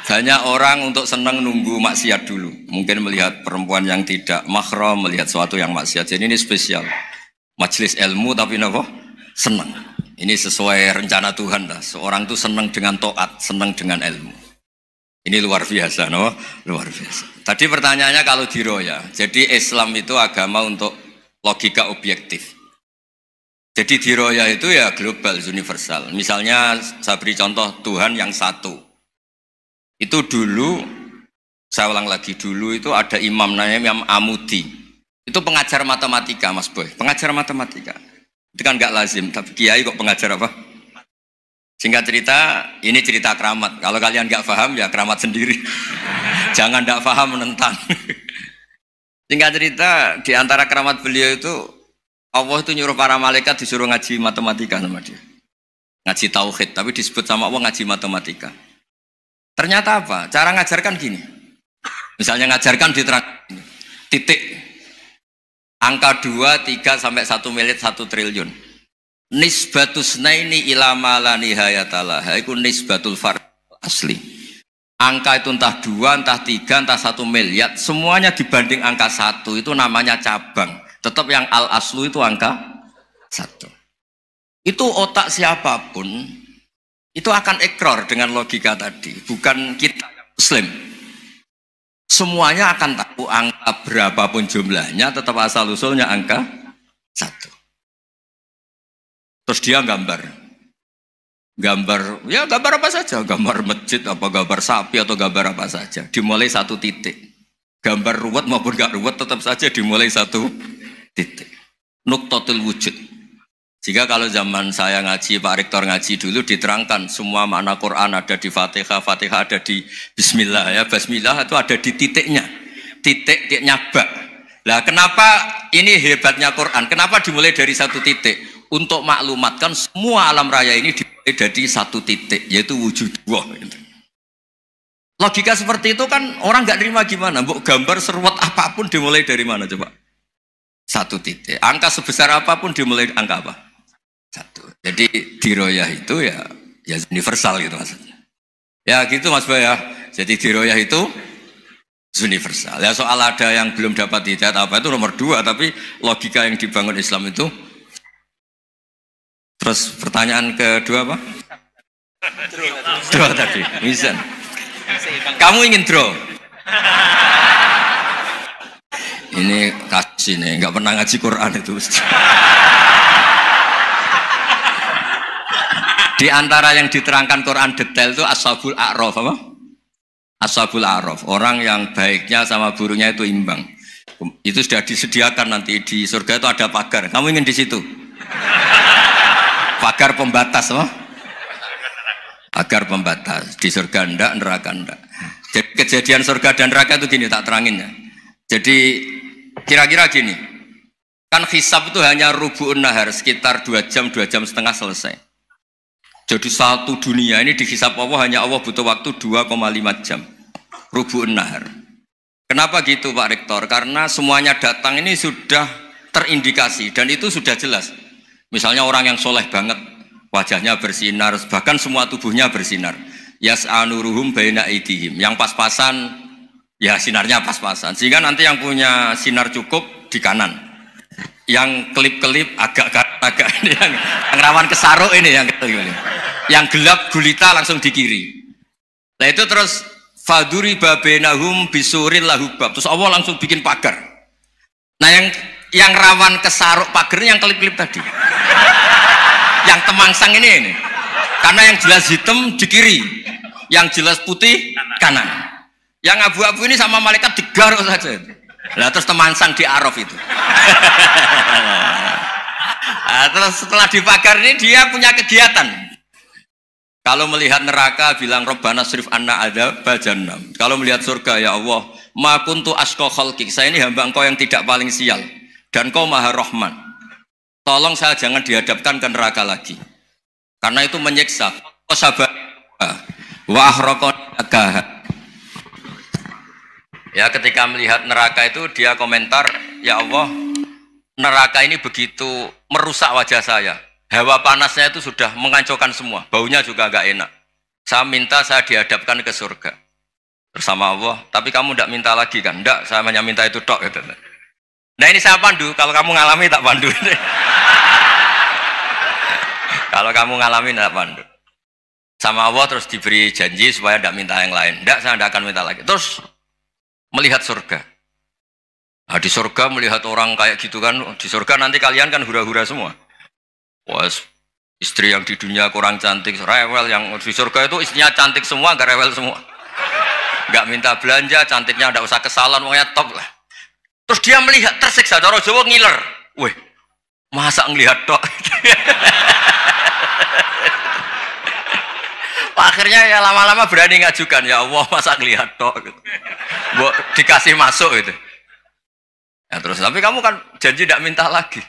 Banyak orang untuk senang nunggu maksiat dulu. Mungkin melihat perempuan yang tidak mahram, melihat suatu yang maksiat. Jadi ini spesial. Majelis ilmu tapi apa? Senang. Ini sesuai rencana Tuhan lah. Seorang itu senang dengan taat, senang dengan ilmu. Ini luar biasa, no? Luar biasa. Tadi pertanyaannya kalau diroya. Jadi Islam itu agama untuk logika objektif. Jadi diroya itu ya global, universal. Misalnya saya beri contoh Tuhan yang satu. Itu dulu, saya ulang lagi, dulu itu ada imam namanya Imam Amudi. Itu pengajar matematika Mas Boy, pengajar matematika. Itu kan nggak lazim, tapi kiai kok pengajar apa? Singkat cerita, ini cerita keramat. Kalau kalian nggak paham ya keramat sendiri. Jangan nggak paham menentang. Singkat cerita, di antara keramat beliau itu Allah itu nyuruh para malaikat disuruh ngaji matematika sama dia. Ngaji tauhid, tapi disebut sama Allah ngaji matematika. Ternyata apa? Cara ngajarkan gini. Misalnya ngajarkan diterang titik. Angka 2, 3 sampai 1 miliar 1 triliun. Nisbatusnaini ila ma la nihayatalah. Itu nisbatul fard asli. Angka itu entah 2, entah 3, entah 1 miliar, semuanya dibanding angka 1 itu namanya cabang. Tetap yang al aslu itu angka 1. Itu otak siapapun itu akan ikrar dengan logika tadi, bukan kita yang muslim. Semuanya akan tahu angka berapapun jumlahnya, tetap asal usulnya angka 1. Terus dia gambar, ya gambar apa saja, gambar masjid, apa gambar sapi atau gambar apa saja, dimulai 1 titik. Gambar ruwet maupun gak ruwet tetap saja dimulai 1 titik. Nuktotul wujud. Jika kalau zaman saya ngaji, Pak Rektor ngaji dulu diterangkan semua makna Quran ada di Fatihah, Fatihah ada di Bismillah ya, Bismillah itu ada di titiknya, titiknya bak. Lah kenapa ini hebatnya Quran? Kenapa dimulai dari 1 titik? Untuk maklumatkan semua alam raya ini dimulai dari 1 titik, yaitu wujud Allah. Logika seperti itu kan orang nggak terima gimana? Mbok gambar seruat apapun dimulai dari mana coba? 1 titik. Angka sebesar apapun dimulai angka apa? 1. Jadi diroyah itu ya universal gitu maksudnya. Ya gitu Mas Boy ya. Jadi diroyah itu universal. Ya soal ada yang belum dapat hidayat apa itu nomor 2, tapi logika yang dibangun Islam itu. Terus pertanyaan kedua apa? Draw tadi. Mizan. Kamu ingin draw? Ini kasih nih, nggak pernah ngaji Quran itu. Di antara yang diterangkan Quran detail itu Ashabul A'raf apa? Ashabul A'raf, orang yang baiknya sama buruknya itu imbang. Itu sudah disediakan nanti di surga itu ada pagar. Kamu ingin di situ? Pagar pembatas apa? Pagar pembatas. Di surga enggak, neraka enggak. Jadi kejadian surga dan neraka itu gini tak terangin ya. Jadi kira-kira gini. Kan hisab itu hanya rubu'un nahar, sekitar 2 jam, 2 jam setengah selesai. Jadi 1 dunia ini dihisab Allah, hanya Allah butuh waktu 2,5 jam. Rubu'un nahar. Kenapa gitu Pak Rektor? Karena semuanya datang ini sudah terindikasi dan itu sudah jelas. Misalnya orang yang soleh banget, wajahnya bersinar, bahkan semua tubuhnya bersinar. Yas'anuruhum baina aidihim. Yang pas-pasan, ya sinarnya pas-pasan. Sehingga nanti yang punya sinar cukup di kanan. Yang kelip-kelip agak ini yang rawan kesaruk ini yang gelap gulita langsung di kiri. Nah itu terus faduri babenahum bisuril lahubab. Terus Allah langsung bikin pagar. Nah yang rawan kesaruk pagar yang kelip-kelip tadi. Yang temangsang ini. Karena yang jelas hitam di kiri, yang jelas putih kanan. Yang abu-abu ini sama malaikat digaruk saja. Nah, terus temangsang di Araf itu. Nah, terus setelah di pagar ini dia punya kegiatan. Kalau melihat neraka bilang Rabbana srif anna adzaba jahannam. Kalau melihat surga ya Allah, ma kuntu asqa khalqik. Saya ini hamba Engkau yang tidak paling sial dan Kau Maha Rahman. Tolong saya jangan dihadapkan ke neraka lagi. Karena itu menyiksa. Sabar. Wa ahraqaka. Ya, ketika melihat neraka itu dia komentar, ya Allah, neraka ini begitu merusak wajah saya. Hawa panasnya itu sudah menghancurkan semua. Baunya juga agak enak. Saya minta saya dihadapkan ke surga bersama Allah. Tapi kamu tidak minta lagi kan? Tidak, saya hanya minta itu tok. Gitu. Nah ini saya pandu. Kalau kamu ngalami tak pandu. Kalau kamu ngalami tak pandu. Sama Allah terus diberi janji supaya tidak minta yang lain. Tidak, saya tidak akan minta lagi. Terus melihat surga. Nah, di surga melihat orang kayak gitu kan. Di surga nanti kalian kan hura-hura semua. Wah, istri yang di dunia kurang cantik, rewel. Yang di surga itu istrinya cantik semua, gak rewel semua. Gak minta belanja, cantiknya tidak usah ke salon, pokoknya top lah. Terus dia melihat tersiksa, cara Jawa ngiler. Wih, masa ngelihat tok? Akhirnya ya lama-lama berani ngajukan, ya Allah masa ngelihat tok? Gitu. Dikasih masuk gitu. Ya terus, tapi kamu kan janji tidak minta lagi.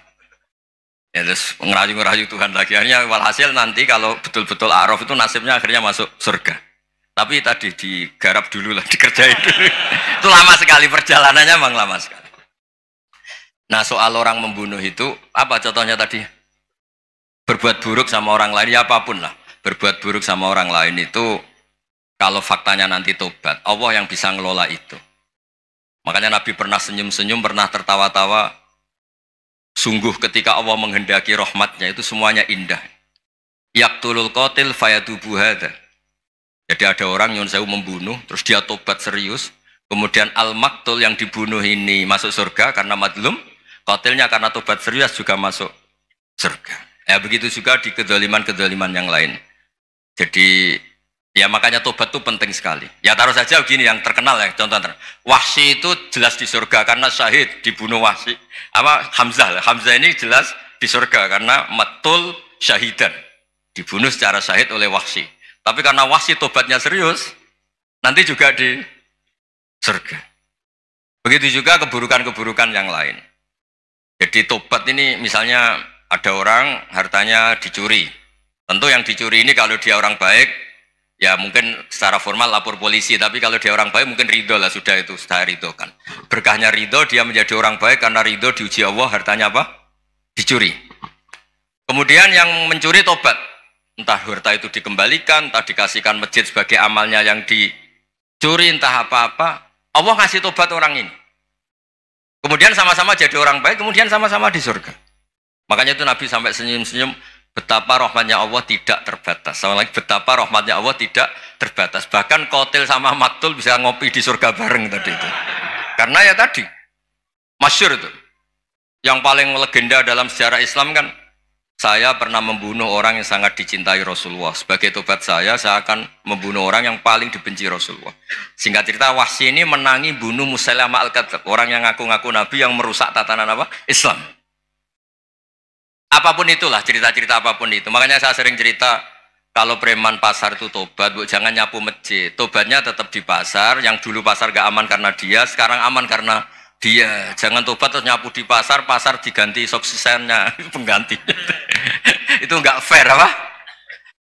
Ya terus ngerayu-ngerayu Tuhan lagi. Akhirnya walhasil nanti kalau betul-betul Araf itu nasibnya akhirnya masuk surga. Tapi tadi digarap dulu lah, dikerjain dulu. Itu lama sekali perjalanannya, memang lama sekali. Nah soal orang membunuh itu, apa contohnya tadi? Berbuat buruk sama orang lain, ya apapun lah. Berbuat buruk sama orang lain itu, kalau faktanya nanti tobat, Allah yang bisa ngelola itu. Makanya Nabi pernah senyum-senyum, pernah tertawa-tawa. Sungguh ketika Allah menghendaki rahmatnya itu semuanya indah. Yaqtulul qatil fayatubu hadza. Jadi ada orang yang saya membunuh, terus dia tobat serius. Kemudian al-maktul yang dibunuh ini masuk surga karena madlum. Qatilnya karena tobat serius juga masuk surga. Ya begitu juga di kedoliman-kedoliman yang lain. Jadi ya makanya tobat itu penting sekali. Ya taruh saja begini yang terkenal ya, contoh Wahsy itu jelas di surga karena syahid dibunuh Wahsy. Apa Hamzah? Hamzah ini jelas di surga karena matul syahidan, dibunuh secara syahid oleh Wahsy. Tapi karena Wahsy tobatnya serius, nanti juga di surga. Begitu juga keburukan-keburukan yang lain. Jadi tobat ini misalnya ada orang hartanya dicuri. Tentu yang dicuri ini kalau dia orang baik, ya mungkin secara formal lapor polisi. Tapi kalau dia orang baik mungkin ridho lah, sudah itu, sudah ridho kan. Berkahnya ridho, dia menjadi orang baik karena ridho diuji Allah, hartanya apa? Dicuri. Kemudian yang mencuri tobat. Entah harta itu dikembalikan, entah dikasihkan masjid sebagai amalnya yang dicuri, entah apa-apa. Allah ngasih tobat orang ini. Kemudian sama-sama jadi orang baik, kemudian sama-sama di surga. Makanya itu Nabi sampai senyum-senyum, betapa rahmatnya Allah tidak terbatas. Sama lagi, betapa rahmatnya Allah tidak terbatas. Bahkan qatil sama maktul bisa ngopi di surga bareng tadi itu. Karena ya tadi, masyhur itu. Yang paling legenda dalam sejarah Islam kan, saya pernah membunuh orang yang sangat dicintai Rasulullah. Sebagai tobat saya akan membunuh orang yang paling dibenci Rasulullah. Singkat cerita, Wahsy ini menangi bunuh Musailamah al-Kadzdzab, orang yang ngaku-ngaku Nabi yang merusak tatanan apa? Islam. Apapun itulah, cerita-cerita apapun itu. Makanya saya sering cerita, kalau preman pasar itu tobat, bu, jangan nyapu masjid. Tobatnya tetap di pasar, yang dulu pasar gak aman karena dia, sekarang aman karena dia. Jangan tobat terus nyapu di pasar, pasar diganti soksisennya, pengganti. Itu nggak fair apa?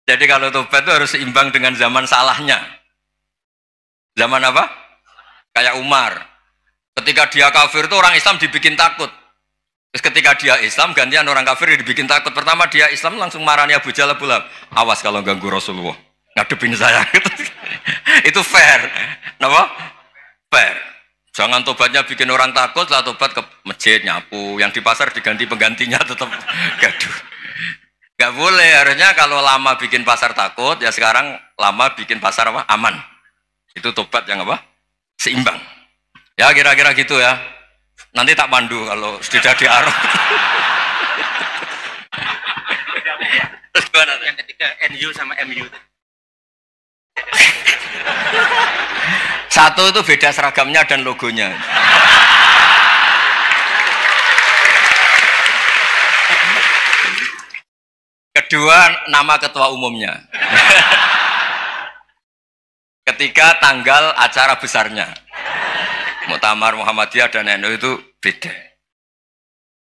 Jadi kalau tobat itu harus seimbang dengan zaman salahnya. Zaman apa? Kayak Umar. Ketika dia kafir itu orang Islam dibikin takut. Terus ketika dia Islam, gantian orang kafir dibikin takut. Pertama dia Islam langsung marahnya Abu Jahal, awas kalau ganggu Rasulullah, ngadepin saya. Itu fair. Kenapa? Fair. Jangan tobatnya bikin orang takut, lah tobat ke masjid nyapu, yang di pasar diganti penggantinya tetap gaduh. Gak boleh, harusnya kalau lama bikin pasar takut, ya sekarang lama bikin pasar apa? Aman. Itu tobat yang apa? Seimbang. Ya kira-kira gitu ya. Nanti tak pandu kalau sudah di Arab. Terus gimana? Yang ketiga NU sama MU. Satu itu beda seragamnya dan logonya. Kedua, nama ketua umumnya. Ketiga, tanggal acara besarnya. Muktamar Muhammadiyah dan NU itu beda.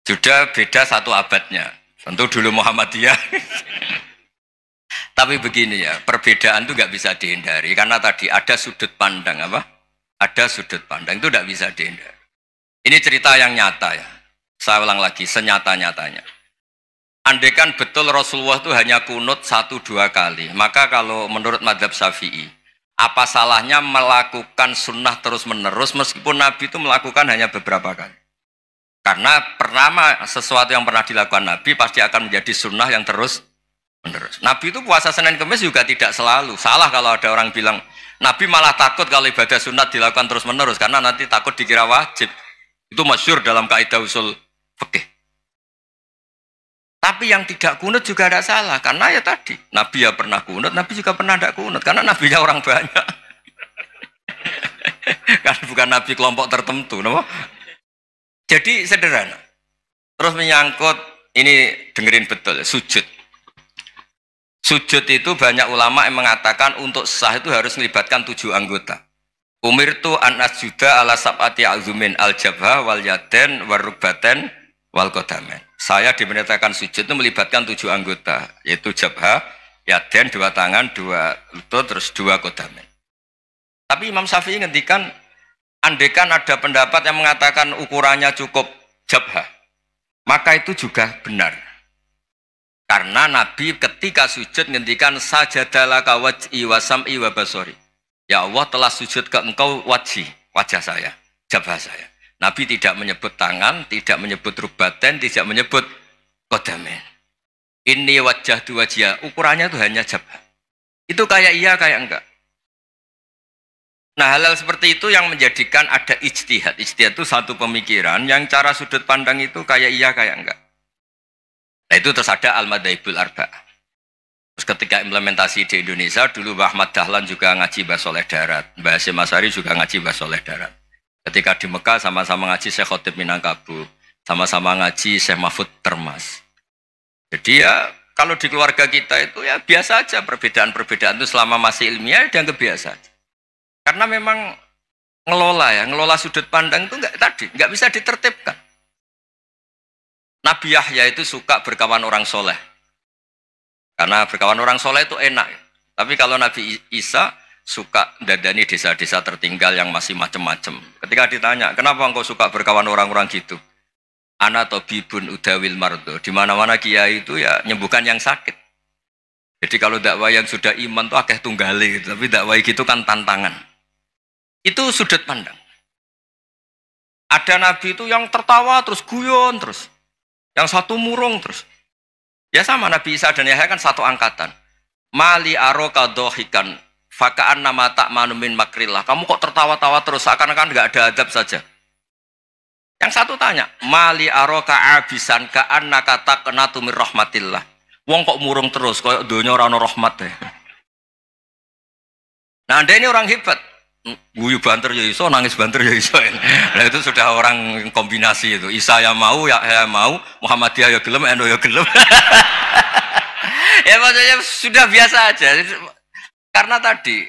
Sudah beda satu abadnya. Tentu dulu Muhammadiyah. Tapi begini ya, perbedaan itu nggak bisa dihindari. Karena tadi ada sudut pandang apa? Ada sudut pandang itu nggak bisa dihindari. Ini cerita yang nyata ya. Saya ulang lagi, senyata-nyatanya. Andaikan betul Rasulullah itu hanya kunut 1-2 kali, maka kalau menurut mazhab Syafi'i, apa salahnya melakukan sunnah terus-menerus meskipun Nabi itu melakukan hanya beberapa kali? Karena pertama sesuatu yang pernah dilakukan Nabi pasti akan menjadi sunnah yang terus-menerus. Nabi itu puasa Senin Kamis juga tidak selalu. Salah kalau ada orang bilang, Nabi malah takut kalau ibadah sunat dilakukan terus-menerus karena nanti takut dikira wajib. Itu masyhur dalam kaidah usul fikih. Tapi yang tidak kunut juga tidak salah, karena ya tadi, Nabi ya pernah kunut, Nabi juga pernah tidak kunut, karena Nabinya orang banyak. Kan bukan Nabi kelompok tertentu, no? Jadi sederhana. Terus menyangkut, ini dengerin betul, sujud. Sujud itu banyak ulama yang mengatakan untuk sah itu harus melibatkan 7 anggota. Umirtu an asjuda ala sab'ati azumin al-jabha wal yaden warukbaten wal qadamen. Saya diperintahkan sujud itu melibatkan 7 anggota, yaitu jabha, yaden, 2 tangan, 2 lutut, terus 2 qadamen. Tapi Imam Syafi'i ngendikan, andaikan ada pendapat yang mengatakan ukurannya cukup jabha, maka itu juga benar. Karena Nabi ketika sujud ngendikan sajadalaka waj'i wa sam'i wa basori. Ya Allah telah sujud ke engkau wajah saya, jabha saya. Nabi tidak menyebut tangan, tidak menyebut rukbaten, tidak menyebut qadamen. Ini wajah tu wajah, ukurannya itu hanya jabha. Itu kayak iya, kayak enggak. Nah, hal-hal seperti itu yang menjadikan ada ijtihad. Ijtihad itu satu pemikiran yang cara sudut pandang itu kayak iya, kayak enggak. Nah, itu terus ada al-madhaibul arba'ah. Terus ketika implementasi di Indonesia, dulu Mbah Ahmad Dahlan juga ngaji Bahasa Soleh Darat. Mbah Hasyim Asy'ari juga ngaji Bahasa Soleh Darat. Ketika di Mekah sama-sama ngaji Syekh Khotib Minangkabau, sama-sama ngaji Syekh Mahfud Termas. Jadi ya kalau di keluarga kita itu ya biasa aja perbedaan-perbedaan itu selama masih ilmiah dianggap biasa aja. Karena memang ngelola sudut pandang itu nggak bisa ditertibkan. Nabi Yahya itu suka berkawan orang soleh. Karena berkawan orang soleh itu enak. Tapi kalau Nabi Isa suka dadani desa-desa tertinggal yang masih macam-macam. Ketika ditanya, kenapa engkau suka berkawan orang-orang gitu? Ana tabibun udawil mardo. Di mana-mana kiai itu ya nyembuhkan yang sakit. Jadi kalau dakwah yang sudah iman tuh akeh tunggale gitu. Tapi dakwah gitu kan tantangan. Itu sudut pandang. Ada nabi itu yang tertawa terus guyon terus. Yang satu murung terus. Ya sama Nabi Isa dan Yahya kan satu angkatan. Mali aroka dohikan fakaan nama tak manumin makrillah. Kamu kok tertawa-tawa terus, seakan-akan nggak ada adab saja. Yang satu tanya, mali aroka abisan kaan nakata kenatumir rahmatillah. Wong kok murung terus, kok dunia orang rahmat deh. Nah, Anda ini orang hebat. Guyu banter ya iso, nangis banter ya iso. Nah, itu sudah orang kombinasi itu. Isa ya mau, ya mau, Muhammadiyah ya gelem, NU ya gelem. Ya maksudnya sudah biasa aja. Karena tadi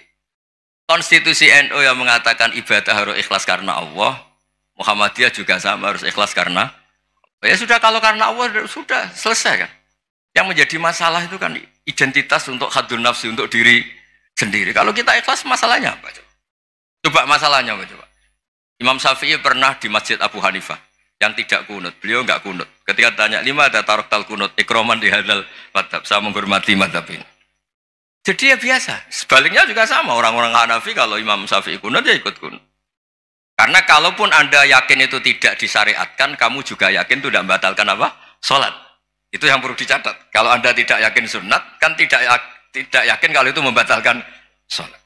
konstitusi NU yang mengatakan ibadah harus ikhlas karena Allah, Muhammadiyah juga sama harus ikhlas karena ya sudah, kalau karena Allah sudah selesai kan. Yang menjadi masalah itu kan identitas untuk hadun nafsi, untuk diri sendiri. Kalau kita ikhlas masalahnya apa? Coba masalahnya apa coba? Imam Syafi'i pernah di Masjid Abu Hanifah yang tidak kunut. Beliau enggak kunut. Ketika tanya, 5 ada taroktal kunut, ikroman di hadal madhab. Saya menghormati madhab ini. Jadi ya biasa. Sebaliknya juga sama. Orang-orang Hanafi kalau Imam Syafi'i kunut, ya ikut kunut. Karena kalaupun Anda yakin itu tidak disyariatkan, kamu juga yakin itu tidak membatalkan apa? Sholat. Itu yang perlu dicatat. Kalau Anda tidak yakin sunat, kan tidak yakin kalau itu membatalkan sholat.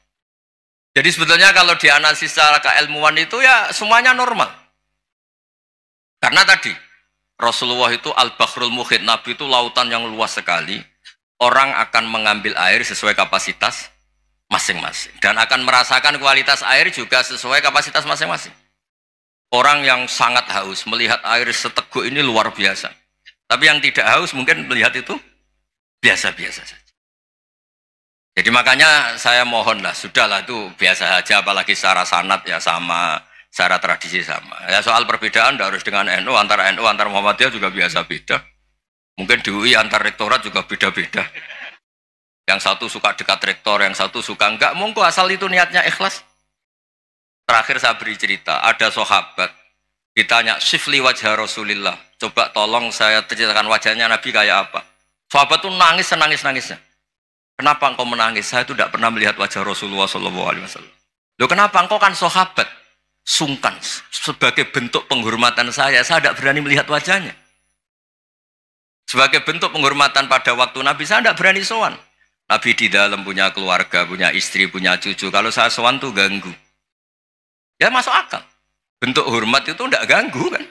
Jadi sebetulnya kalau dianalisis secara keilmuan itu ya semuanya normal. Karena tadi Rasulullah itu al-bahrul muhit, Nabi itu lautan yang luas sekali. Orang akan mengambil air sesuai kapasitas masing-masing dan akan merasakan kualitas air juga sesuai kapasitas masing-masing. Orang yang sangat haus melihat air seteguk ini luar biasa. Tapi yang tidak haus mungkin melihat itu biasa-biasa saja. Jadi makanya saya mohonlah, sudahlah itu biasa saja, apalagi secara sanad ya sama, secara tradisi sama. Ya soal perbedaan harus dengan NU, antara Muhammadiyah juga biasa beda. Mungkin di UI antar rektorat juga beda-beda. Yang satu suka dekat rektor, yang satu suka enggak. Monggo asal itu niatnya ikhlas. Terakhir saya beri cerita, ada sahabat ditanya, "Sifli wajah Rasulillah." Coba tolong saya ceritakan wajahnya Nabi kayak apa. Sahabat itu nangis senangis-nangisnya. Kenapa engkau menangis? Saya itu tidak pernah melihat wajah Rasulullah SAW. Loh kenapa? Engkau kan sahabat. Sungkan. Sebagai bentuk penghormatan saya tidak berani melihat wajahnya. Sebagai bentuk penghormatan pada waktu Nabi, saya tidak berani sowan. Nabi di dalam punya keluarga, punya istri, punya cucu. Kalau saya sowan tuh ganggu. Ya masuk akal. Bentuk hormat itu tidak ganggu kan.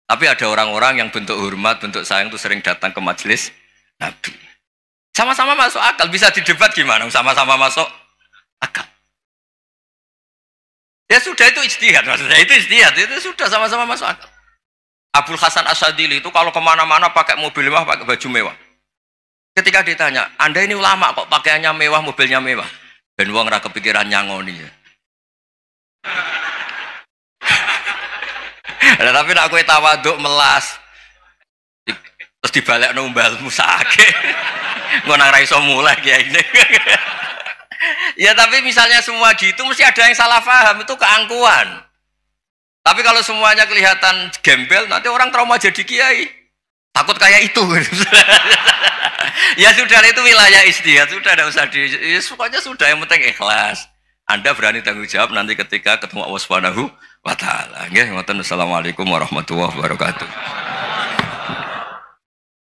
Tapi ada orang-orang yang bentuk hormat, bentuk sayang itu sering datang ke majelis Nabi. Sama-sama masuk akal. Bisa didebat gimana? Sama-sama masuk akal. Ya sudah, itu ijtihad. Maksudnya itu ijtihad. Itu sudah sama-sama masuk akal. Abul Hasan Asyadili itu kalau kemana-mana pakai mobil mewah, pakai baju mewah. Ketika ditanya, Anda ini ulama kok pakaiannya mewah, mobilnya mewah? Ben wong ra kepikiran nyangoni ya. Tapi nak kowe tawaduk melas. Terus dibalik numbalmu sakit. Ngono ra iso mulai kiai ini. Ya tapi misalnya semua gitu mesti ada yang salah paham, itu keangkuhan. Tapi kalau semuanya kelihatan gembel, nanti orang trauma jadi kiai. Takut kayak itu. Ya sudah, itu wilayah ijtihad, sudah tidak usah ya, pokoknya sudah, yang penting ikhlas. Anda berani tanggung jawab nanti ketika ketemu Allah Subhanahu wa taala. Nggih, ngoten. Assalamualaikum warahmatullahi wabarakatuh.